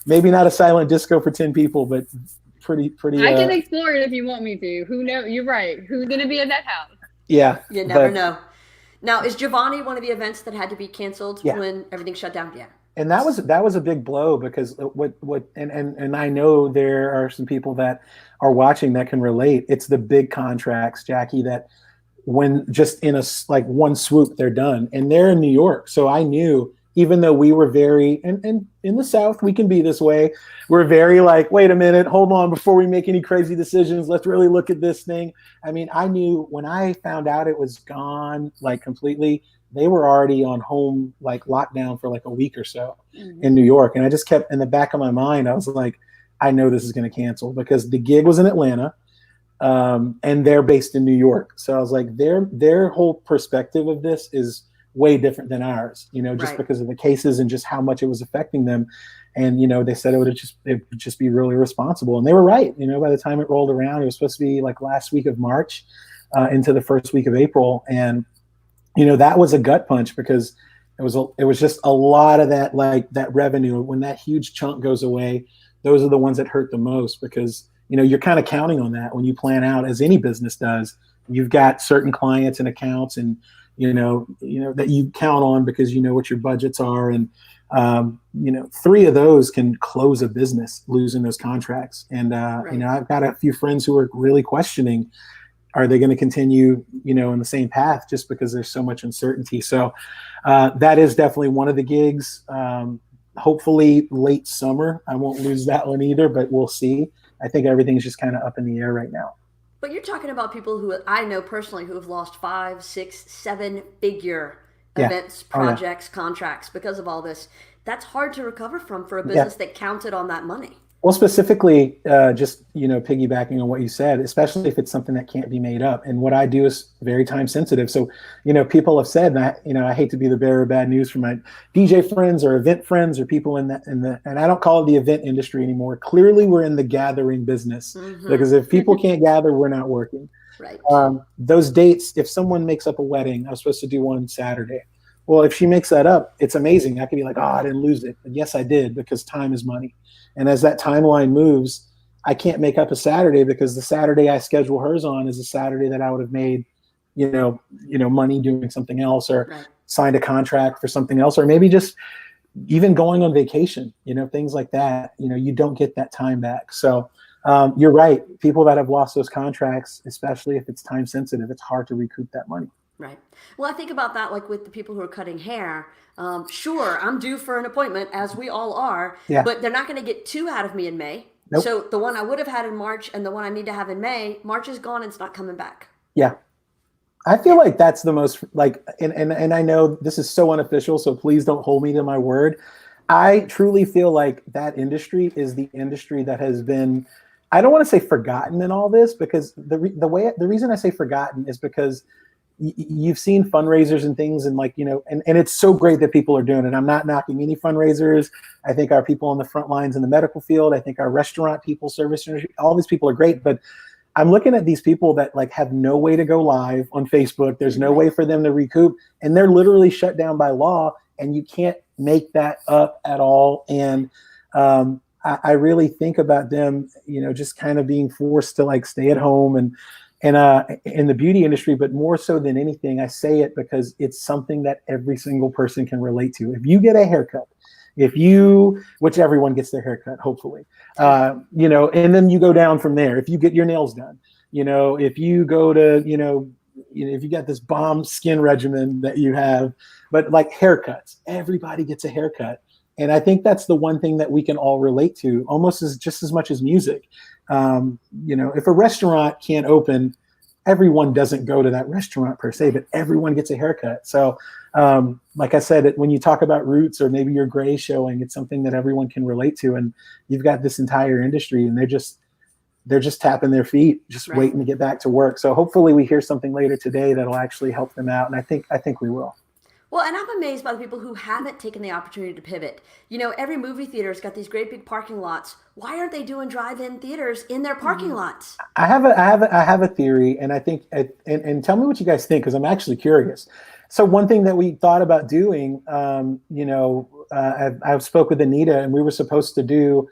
maybe not a silent disco for 10 people, but pretty. I can explore it if you want me to. Who knows? You're right. Who's going to be in that house? Yeah. You never know. Now, is Giovanni one of the events that had to be canceled when everything shut down? Yeah. And that was a big blow, because and I know there are some people that are watching that can relate. It's the big contracts, Jackie, that when just in one swoop they're done, and they're in New York. So I knew, even though we were very, and in the South we can be this way, we're very like, wait a minute, hold on, before we make any crazy decisions, let's really look at this thing. I mean, I knew when I found out it was gone, like completely, they were already on home like lockdown for like a week or so in New York. And I just kept in the back of my mind, I was like, I know this is going to cancel, because the gig was in Atlanta, and they're based in New York. So I was like, their whole perspective of this is way different than ours, just because of the cases and just how much it was affecting them. And, they said it would just be really irresponsible. And they were right. By the time it rolled around, it was supposed to be like last week of March into the first week of April. And, that was a gut punch, because it was just a lot of that, like that revenue. When that huge chunk goes away, those are the ones that hurt the most, because, you're kind of counting on that when you plan out, as any business does. You've got certain clients and accounts, and that you count on, because you know what your budgets are. And 3 of those can close a business, losing those contracts. And I've got a few friends who are really questioning, are they going to continue in the same path, just because there's so much uncertainty. So that is definitely one of the gigs. Hopefully late summer, I won't lose that one either, but we'll see. I think everything's just kind of up in the air right now. But you're talking about people who I know personally who have lost 5, 6, 7-figure events, projects, contracts because of all this. That's hard to recover from for a business that counted on that money. Well, specifically, just, piggybacking on what you said, especially if it's something that can't be made up. And what I do is very time sensitive. So, people have said that, I hate to be the bearer of bad news for my DJ friends or event friends or people and I don't call it the event industry anymore. Clearly, we're in the gathering business, because if people can't gather, we're not working. Right. Those dates, if someone makes up a wedding, I was supposed to do one Saturday. Well, if she makes that up, it's amazing. I could be like, oh, I didn't lose it. But yes, I did, because time is money. And as that timeline moves, I can't make up a Saturday, because the Saturday I schedule hers on is a Saturday that I would have made, money doing something else, or signed a contract for something else, or maybe just even going on vacation, things like that. You don't get that time back. So you're right. People that have lost those contracts, especially if it's time sensitive, it's hard to recoup that money. Right. Well, I think about that like with the people who are cutting hair. Sure, I'm due for an appointment, as we all are, but they're not going to get 2 out of me in May. Nope. So the one I would have had in March and the one I need to have in May, March is gone and it's not coming back. Yeah. I feel like that's the most, and I know this is so unofficial, so please don't hold me to my word. I truly feel like that industry is the industry that has been, I don't want to say forgotten in all this, because the reason I say forgotten is because you've seen fundraisers and things, and and it's so great that people are doing it. I'm not knocking any fundraisers. I think our people on the front lines in the medical field, I think our restaurant people, service industry, all these people are great. But I'm looking at these people that have no way to go live on Facebook. There's no way for them to recoup, and they're literally shut down by law, and you can't make that up at all. And I really think about them, just kind of being forced to stay at home and in the beauty industry. But more so than anything, I say it because it's something that every single person can relate to. If you get a haircut, which everyone gets their haircut, hopefully, and then you go down from there. If you get your nails done, if you go to, if you got this bomb skin regimen that you have, but haircuts, everybody gets a haircut. And I think that's the one thing that we can all relate to, almost just as much as music. If a restaurant can't open, everyone doesn't go to that restaurant per se, but everyone gets a haircut. So, like I said, when you talk about roots or maybe your gray showing, it's something that everyone can relate to. And you've got this entire industry, and they're just tapping their feet, just waiting to get back to work. So hopefully we hear something later today that'll actually help them out. And I think we will. Well, and I'm amazed by the people who haven't taken the opportunity to pivot. Every movie theater's got these great big parking lots. Why aren't they doing drive-in theaters in their parking lots? I have a theory, and I think, and tell me what you guys think, because I'm actually curious. So one thing that we thought about doing, I've spoke with Anita, and we were supposed to do.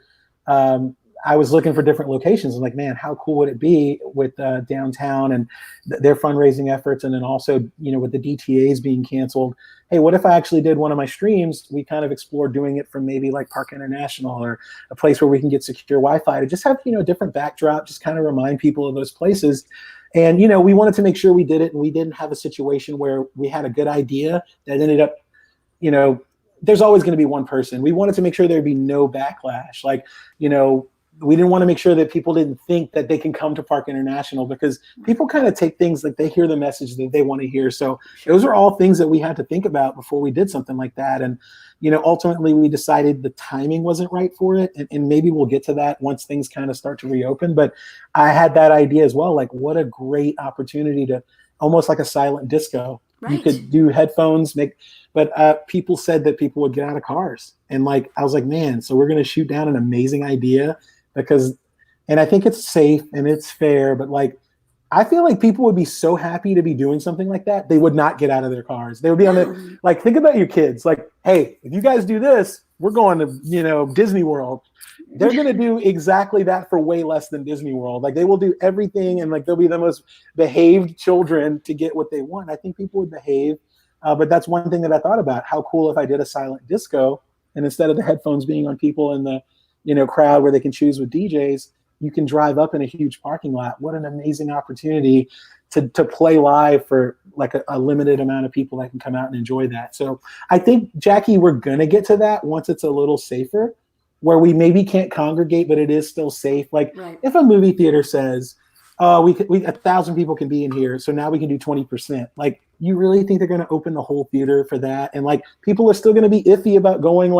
I was looking for different locations. I'm like, man, how cool would it be with downtown and their fundraising efforts, and then also, with the DTAs being canceled. Hey, what if I actually did one of my streams? We kind of explored doing it from maybe Park International, or a place where we can get secure Wi-Fi to just have, a different backdrop, just kind of remind people of those places. And, we wanted to make sure we did it, and we didn't have a situation where we had a good idea that ended up, there's always going to be one person. We wanted to make sure there'd be no backlash. We didn't want to make sure that people didn't think that they can come to Park International, because people kind of take things they hear the message that they want to hear. So those are all things that we had to think about before we did something like that. And, ultimately we decided the timing wasn't right for it. And maybe we'll get to that once things kind of start to reopen. But I had that idea as well. What a great opportunity to almost like a silent disco. Right. You could do headphones, but people said that people would get out of cars. And I was like, man, so we're going to shoot down an amazing idea. And I think it's safe and it's fair, but I feel like people would be so happy to be doing something like that. They would not get out of their cars. They would be on the, think about your kids. Hey, if you guys do this, we're going to, Disney World. They're going to do exactly that for way less than Disney World. They will do everything, and they'll be the most behaved children to get what they want. I think people would behave. But that's one thing that I thought about. How cool if I did a silent disco, and instead of the headphones being on people in the crowd where they can choose with DJs, you can drive up in a huge parking lot. What an amazing opportunity to play live for a limited amount of people that can come out and enjoy that. So I think, Jackie, we're going to get to that once it's a little safer, where we maybe can't congregate, but it is still safe. If a movie theater says, we 1,000 people can be in here, so now we can do 20%. You really think they're going to open the whole theater for that? And people are still going to be iffy about going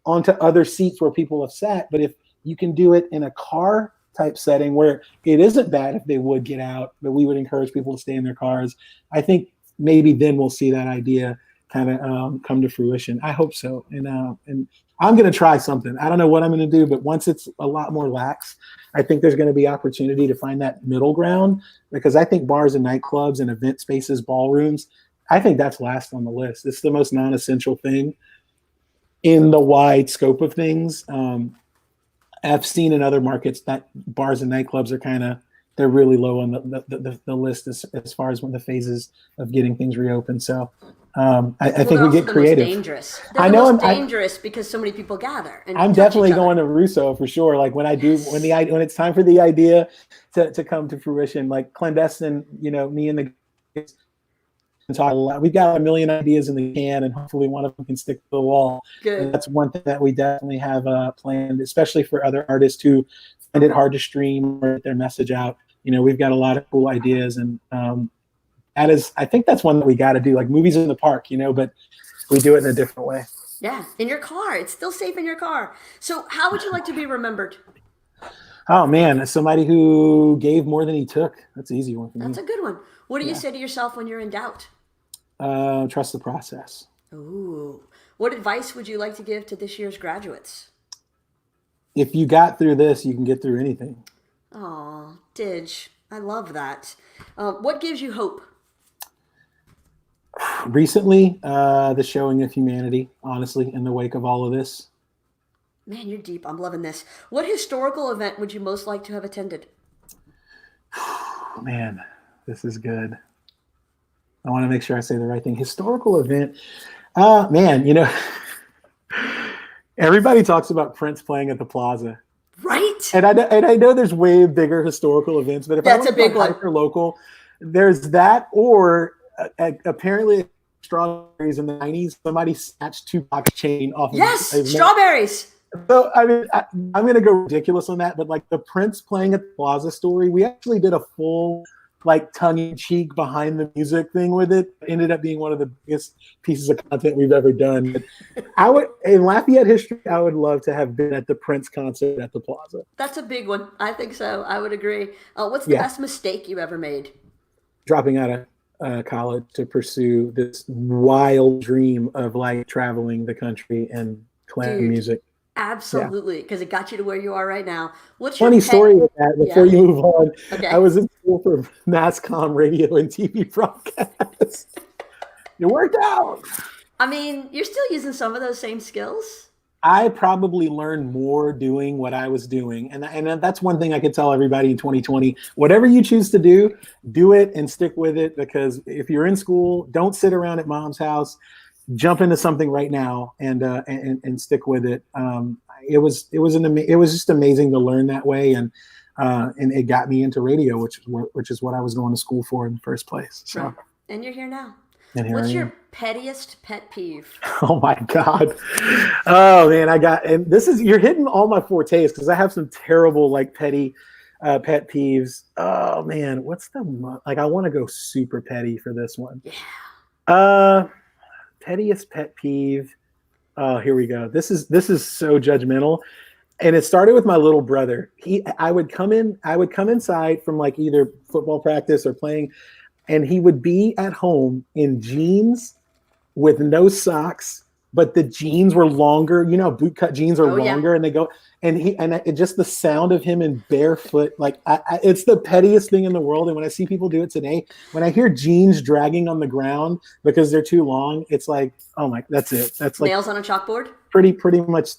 onto other seats where people have sat. But if you can do it in a car type setting where it isn't bad if they would get out, but we would encourage people to stay in their cars. I think maybe then we'll see that idea kind of come to fruition. I hope so. And I'm going to try something. I don't know what I'm going to do, but once it's a lot more lax, I think there's going to be opportunity to find that middle ground, because I think bars and nightclubs and event spaces, ballrooms, I think that's last on the list. It's the most non-essential thing in the wide scope of things. I've seen in other markets that bars and nightclubs are they're really low on the list as far as when the phases of getting things reopened. So I think we get creative. Most dangerous. They're the most dangerous because so many people gather. And I'm definitely going to Russo for sure. Like when it's time for the idea to come to fruition, like Clandestine, me and the guys can talk a lot. We've got a million ideas in the can, and hopefully one of them can stick to the wall. Good. And that's one thing that we definitely have planned, especially for other artists who find it hard to stream or get their message out. We've got a lot of cool ideas, and I think that's one that we got to do, like movies in the park, but we do it in a different way. Yeah, in your car. It's still safe in your car. So how would you like to be remembered? Oh, man, as somebody who gave more than he took. That's an easy one for me. That's a good one. What do you say to yourself when you're in doubt? Trust the process. Ooh. What advice would you like to give to this year's graduates? If you got through this, you can get through anything. Oh, Didge. I love that. What gives you hope? Recently, the showing of humanity, honestly, in the wake of all of this. Man, you're deep. I'm loving this. What historical event would you most like to have attended? Man, this is good. I want to make sure I say the right thing. Historical event. Man, everybody talks about Prince playing at the Plaza. Right. And I know there's way bigger historical events, but if that's I a big one. Hyper local, there's that, or apparently strawberries in the 90s, somebody snatched Tupac's chain off. Strawberries. So I mean, I'm gonna go ridiculous on that, but like the Prince playing at the Plaza story, we actually did a full tongue-in-cheek behind the music thing with it. It ended up being one of the biggest pieces of content we've ever done. But in Lafayette history, I would love to have been at the Prince concert at the Plaza. That's a big one. I think so. I would agree. What's the best mistake you ever made? Dropping out of college to pursue this wild dream of traveling the country and playing music. Absolutely, because it got you to where you are right now. What's your funny story with that before you move on? Okay. I was in school for mass comm radio and TV broadcasts. It worked out. I mean, you're still using some of those same skills. I probably learned more doing what I was doing. And that's one thing I could tell everybody in 2020. Whatever you choose to do it and stick with it, because if you're in school, don't sit around at mom's house. Jump into something right now and stick with it. It was just amazing to learn that way, and it got me into radio, which is what I was going to school for in the first place. So, right. And you're here now. What's your pettiest pet peeve? Oh my God! Oh man, you're hitting all my fortes, because I have some terrible petty pet peeves. Oh man, what's I want to go super petty for this one. Yeah. Pettiest pet peeve. Oh, here we go. This is so judgmental, and it started with my little brother. I would come inside from either football practice or playing, and he would be at home in jeans with no socks, but the jeans were longer. Bootcut jeans are longer, and they go. And just the sound of him in barefoot, it's the pettiest thing in the world. And when I see people do it today, when I hear jeans dragging on the ground because they're too long, it's oh my, that's it. That's nails on a chalkboard. Pretty much.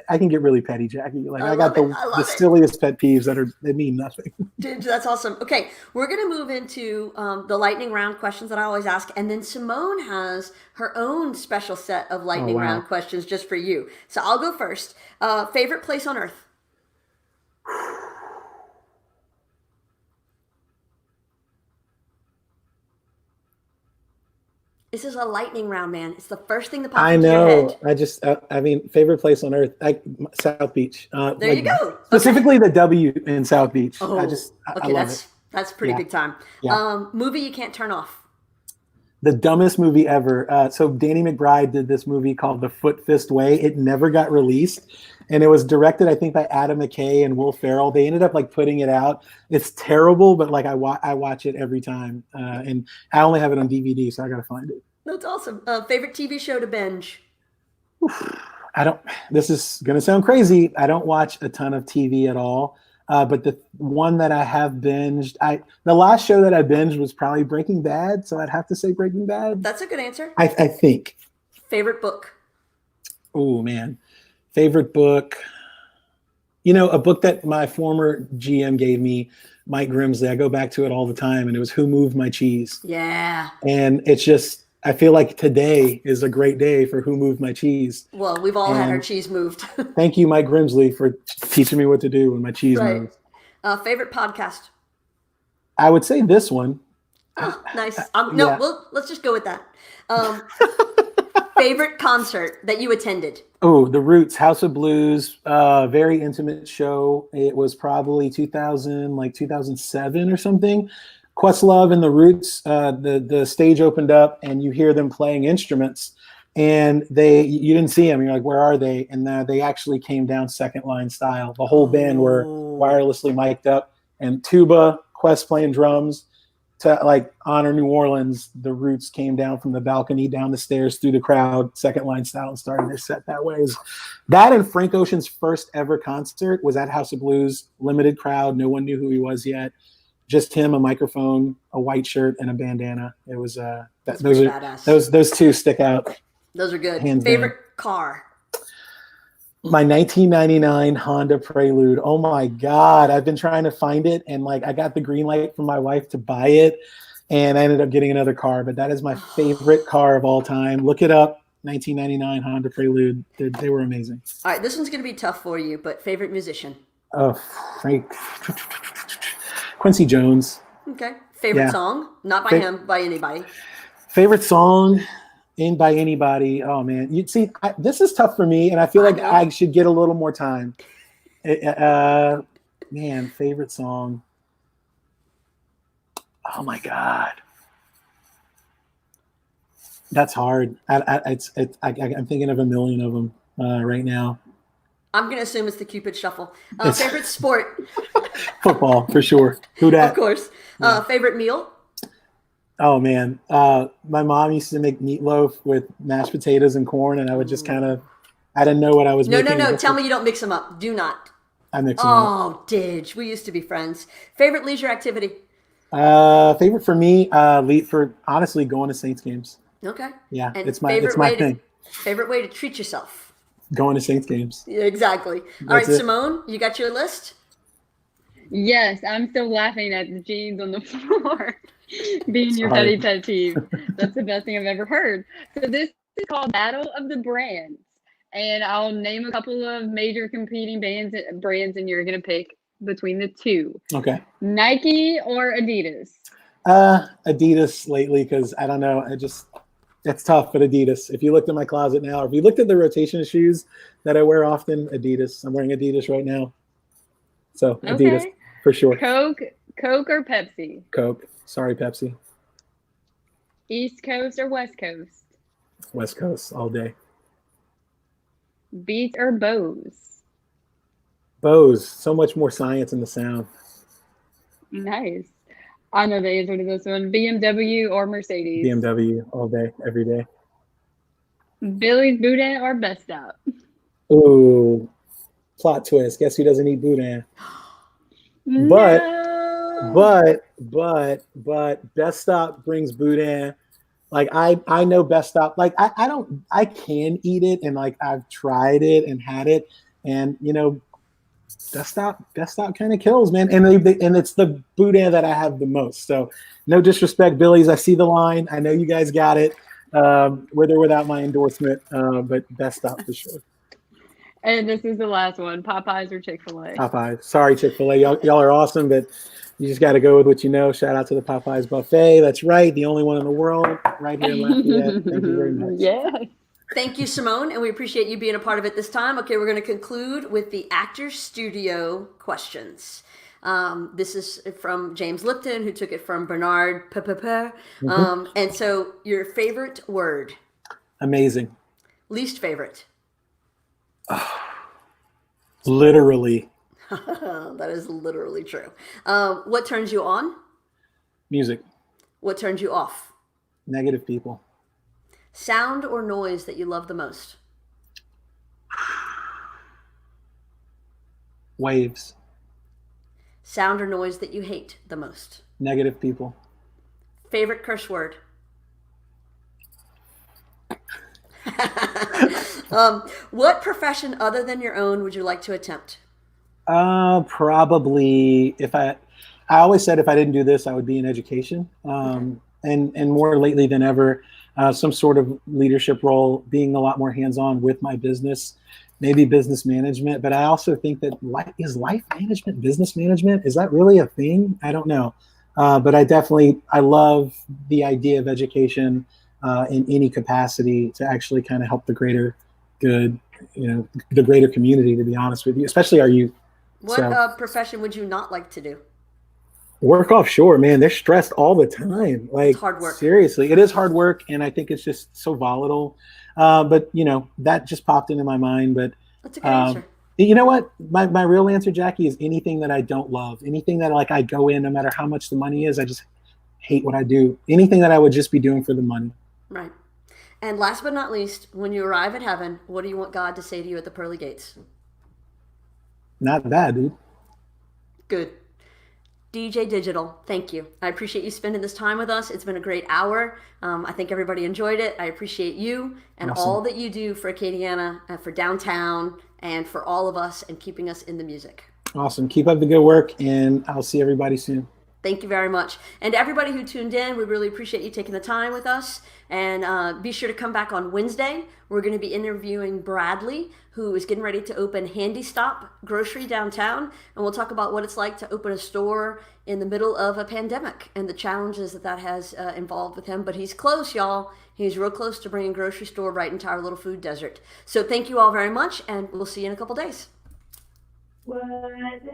I can get really petty, Jackie. I got the silliest pet peeves that mean nothing. Dude, that's awesome. Okay, we're gonna move into the lightning round questions that I always ask, and then Simone has her own special set of lightning round questions just for you. So I'll go first. Favorite place on earth? This is a lightning round, man. It's the first thing that pops into your head. I just, favorite place on earth, There South Beach. you go. Specifically the W in South Beach. Oh, I love it. That's pretty big time. Yeah. Movie you can't turn off? The dumbest movie ever. So Danny McBride did this movie called The Foot Fist Way. It never got released. And it was directed, I think, by Adam McKay and Will Ferrell. They ended up like putting it out. It's terrible, but like I watch it every time. And I only have it on DVD, so I got to find it. That's awesome. Favorite TV show to binge? This is going to sound crazy. I don't watch a ton of TV at all. But the one that I have binged, the last show that I binged was probably Breaking Bad. So I'd have to say Breaking Bad. That's a good answer. I think. Favorite book? Oh, man. Favorite book. A book that my former GM gave me, Mike Grimsley. I go back to it all the time, and it was Who Moved My Cheese? Yeah. And it's just, I feel like today is a great day for Who Moved My Cheese. Well, we've all had our cheese moved. Thank you, Mike Grimsley, for teaching me what to do when my cheese moves. Favorite podcast? I would say this one. Oh, nice. Yeah. Let's just go with that. Favorite concert that you attended? Oh, The Roots, House of Blues, very intimate show. It was probably 2007 or something. Questlove and The Roots, the stage opened up and you hear them playing instruments, and you didn't see them. You're like, where are they? And they actually came down second line style. The whole band were wirelessly mic'd up, and tuba, Quest playing drums. To like honor New Orleans, The Roots came down from the balcony, down the stairs, through the crowd, second line style, and started their set that way. That and Frank Ocean's first ever concert was at House of Blues, limited crowd. No one knew who he was yet. Just him, a microphone, a white shirt, and a bandana. It was those two stick out. Those are good. Hands Favorite down. car? My 1999 Honda Prelude. Oh my God. I've been trying to find it, and like I got the green light from my wife to buy it, and I ended up getting another car, but that is my favorite car of all time. Look it up. 1999 Honda Prelude. They were amazing. All right, this one's going to be tough for you, but favorite musician? Oh, Quincy Jones. Okay. Favorite song? Not by him, by anybody. Favorite song? By anybody. Oh man, you see, this is tough for me, and I feel like I should get a little more time. Man, favorite song. Oh my God, that's hard. I'm thinking of a million of them right now. I'm gonna assume it's the Cupid Shuffle. Favorite sport? Football for sure. Who dat? Of course. Yeah. Favorite meal? Oh man, my mom used to make meatloaf with mashed potatoes and corn, and I would just I didn't know what I was making. No. Tell me you don't mix them up. Do not. I mix them up. Oh, Didge. We used to be friends. Favorite leisure activity? Favorite for me, for honestly going to Saints games. Okay. Yeah, and it's my thing. Favorite way to treat yourself? Going to Saints games. Yeah, exactly. All right, Simone, you got your list? Yes, I'm still laughing at the jeans on the floor being your petty pet peeve. That's the best thing I've ever heard. So this is called Battle of the Brands, and I'll name a couple of major competing brands, and you're gonna pick between the two. Okay. Nike or Adidas? Adidas lately, because I don't know. It's tough, but Adidas. If you looked at my closet now, or if you looked at the rotation shoes that I wear often, Adidas. I'm wearing Adidas right now. So Adidas for sure. Coke or Pepsi? Coke. Sorry, Pepsi. East Coast or West Coast? West Coast all day. Beats or Bose? Bose. So much more science in the sound. Nice. I know the answer to this one. BMW or Mercedes? BMW all day, every day. Billy's Boudin or Best Stop? Ooh, plot twist. Guess who doesn't eat Boudin? But Best Stop brings Boudin. Like I know Best Stop. Like I can eat it, and like I've tried it and had it, and Best Stop kind of kills, man. And it's the Boudin that I have the most. So no disrespect, Billy's. I see the line. I know you guys got it. With or without my endorsement, but Best Stop for sure. And this is the last one: Popeyes or Chick-fil-A? Popeyes. Sorry, Chick-fil-A. Y'all are awesome, but you just got to go with what you know. Shout out to the Popeyes buffet. That's right, the only one in the world, right here in Lafayette. Thank you very much. Yeah. Thank you, Simone, and we appreciate you being a part of it this time. Okay, we're going to conclude with the Actors Studio questions. This is from James Lipton, who took it from Bernard Pepper. Mm-hmm. And so, your favorite word? Amazing. Least favorite? Literally. That is literally true. What turns you on? Music. What turns you off? Negative people. Sound or noise that you love the most? Waves. Sound or noise that you hate the most? Negative people. Favorite curse word? What profession other than your own would you like to attempt? Probably I always said if I didn't do this, I would be in education. And more lately than ever, some sort of leadership role, being a lot more hands-on with my business, maybe business management. But I also think that life management, business management, is that really a thing? I don't know. But I love the idea of education in any capacity to actually kind of help the greater good, the greater community, to be honest with you, especially our youth. What profession would you not like to do? Work offshore, man. They're stressed all the time. Like, it's hard work. Seriously, it is hard work, and I think it's just so volatile. But that just popped into my mind. But that's a good answer. You know what? My real answer, Jackie, is anything that I don't love, anything that I go in, no matter how much the money is, I just hate what I do. Anything that I would just be doing for the money. Right. And last but not least, when you arrive at heaven, what do you want God to say to you at the pearly gates? Not bad, dude. Good. DJ Digital, thank you. I appreciate you spending this time with us. It's been a great hour. I think everybody enjoyed it. I appreciate you and awesome. all that you do for Acadiana, for downtown, and for all of us and keeping us in the music. Awesome. Keep up the good work, and I'll see everybody soon. Thank you very much. And to everybody who tuned in, we really appreciate you taking the time with us. And be sure to come back on Wednesday. We're going to be interviewing Bradley, who is getting ready to open Handy Stop Grocery downtown. And we'll talk about what it's like to open a store in the middle of a pandemic and the challenges that has involved with him. But he's close, y'all. He's real close to bringing a grocery store right into our little food desert. So thank you all very much, and we'll see you in a couple days. Whatever I do,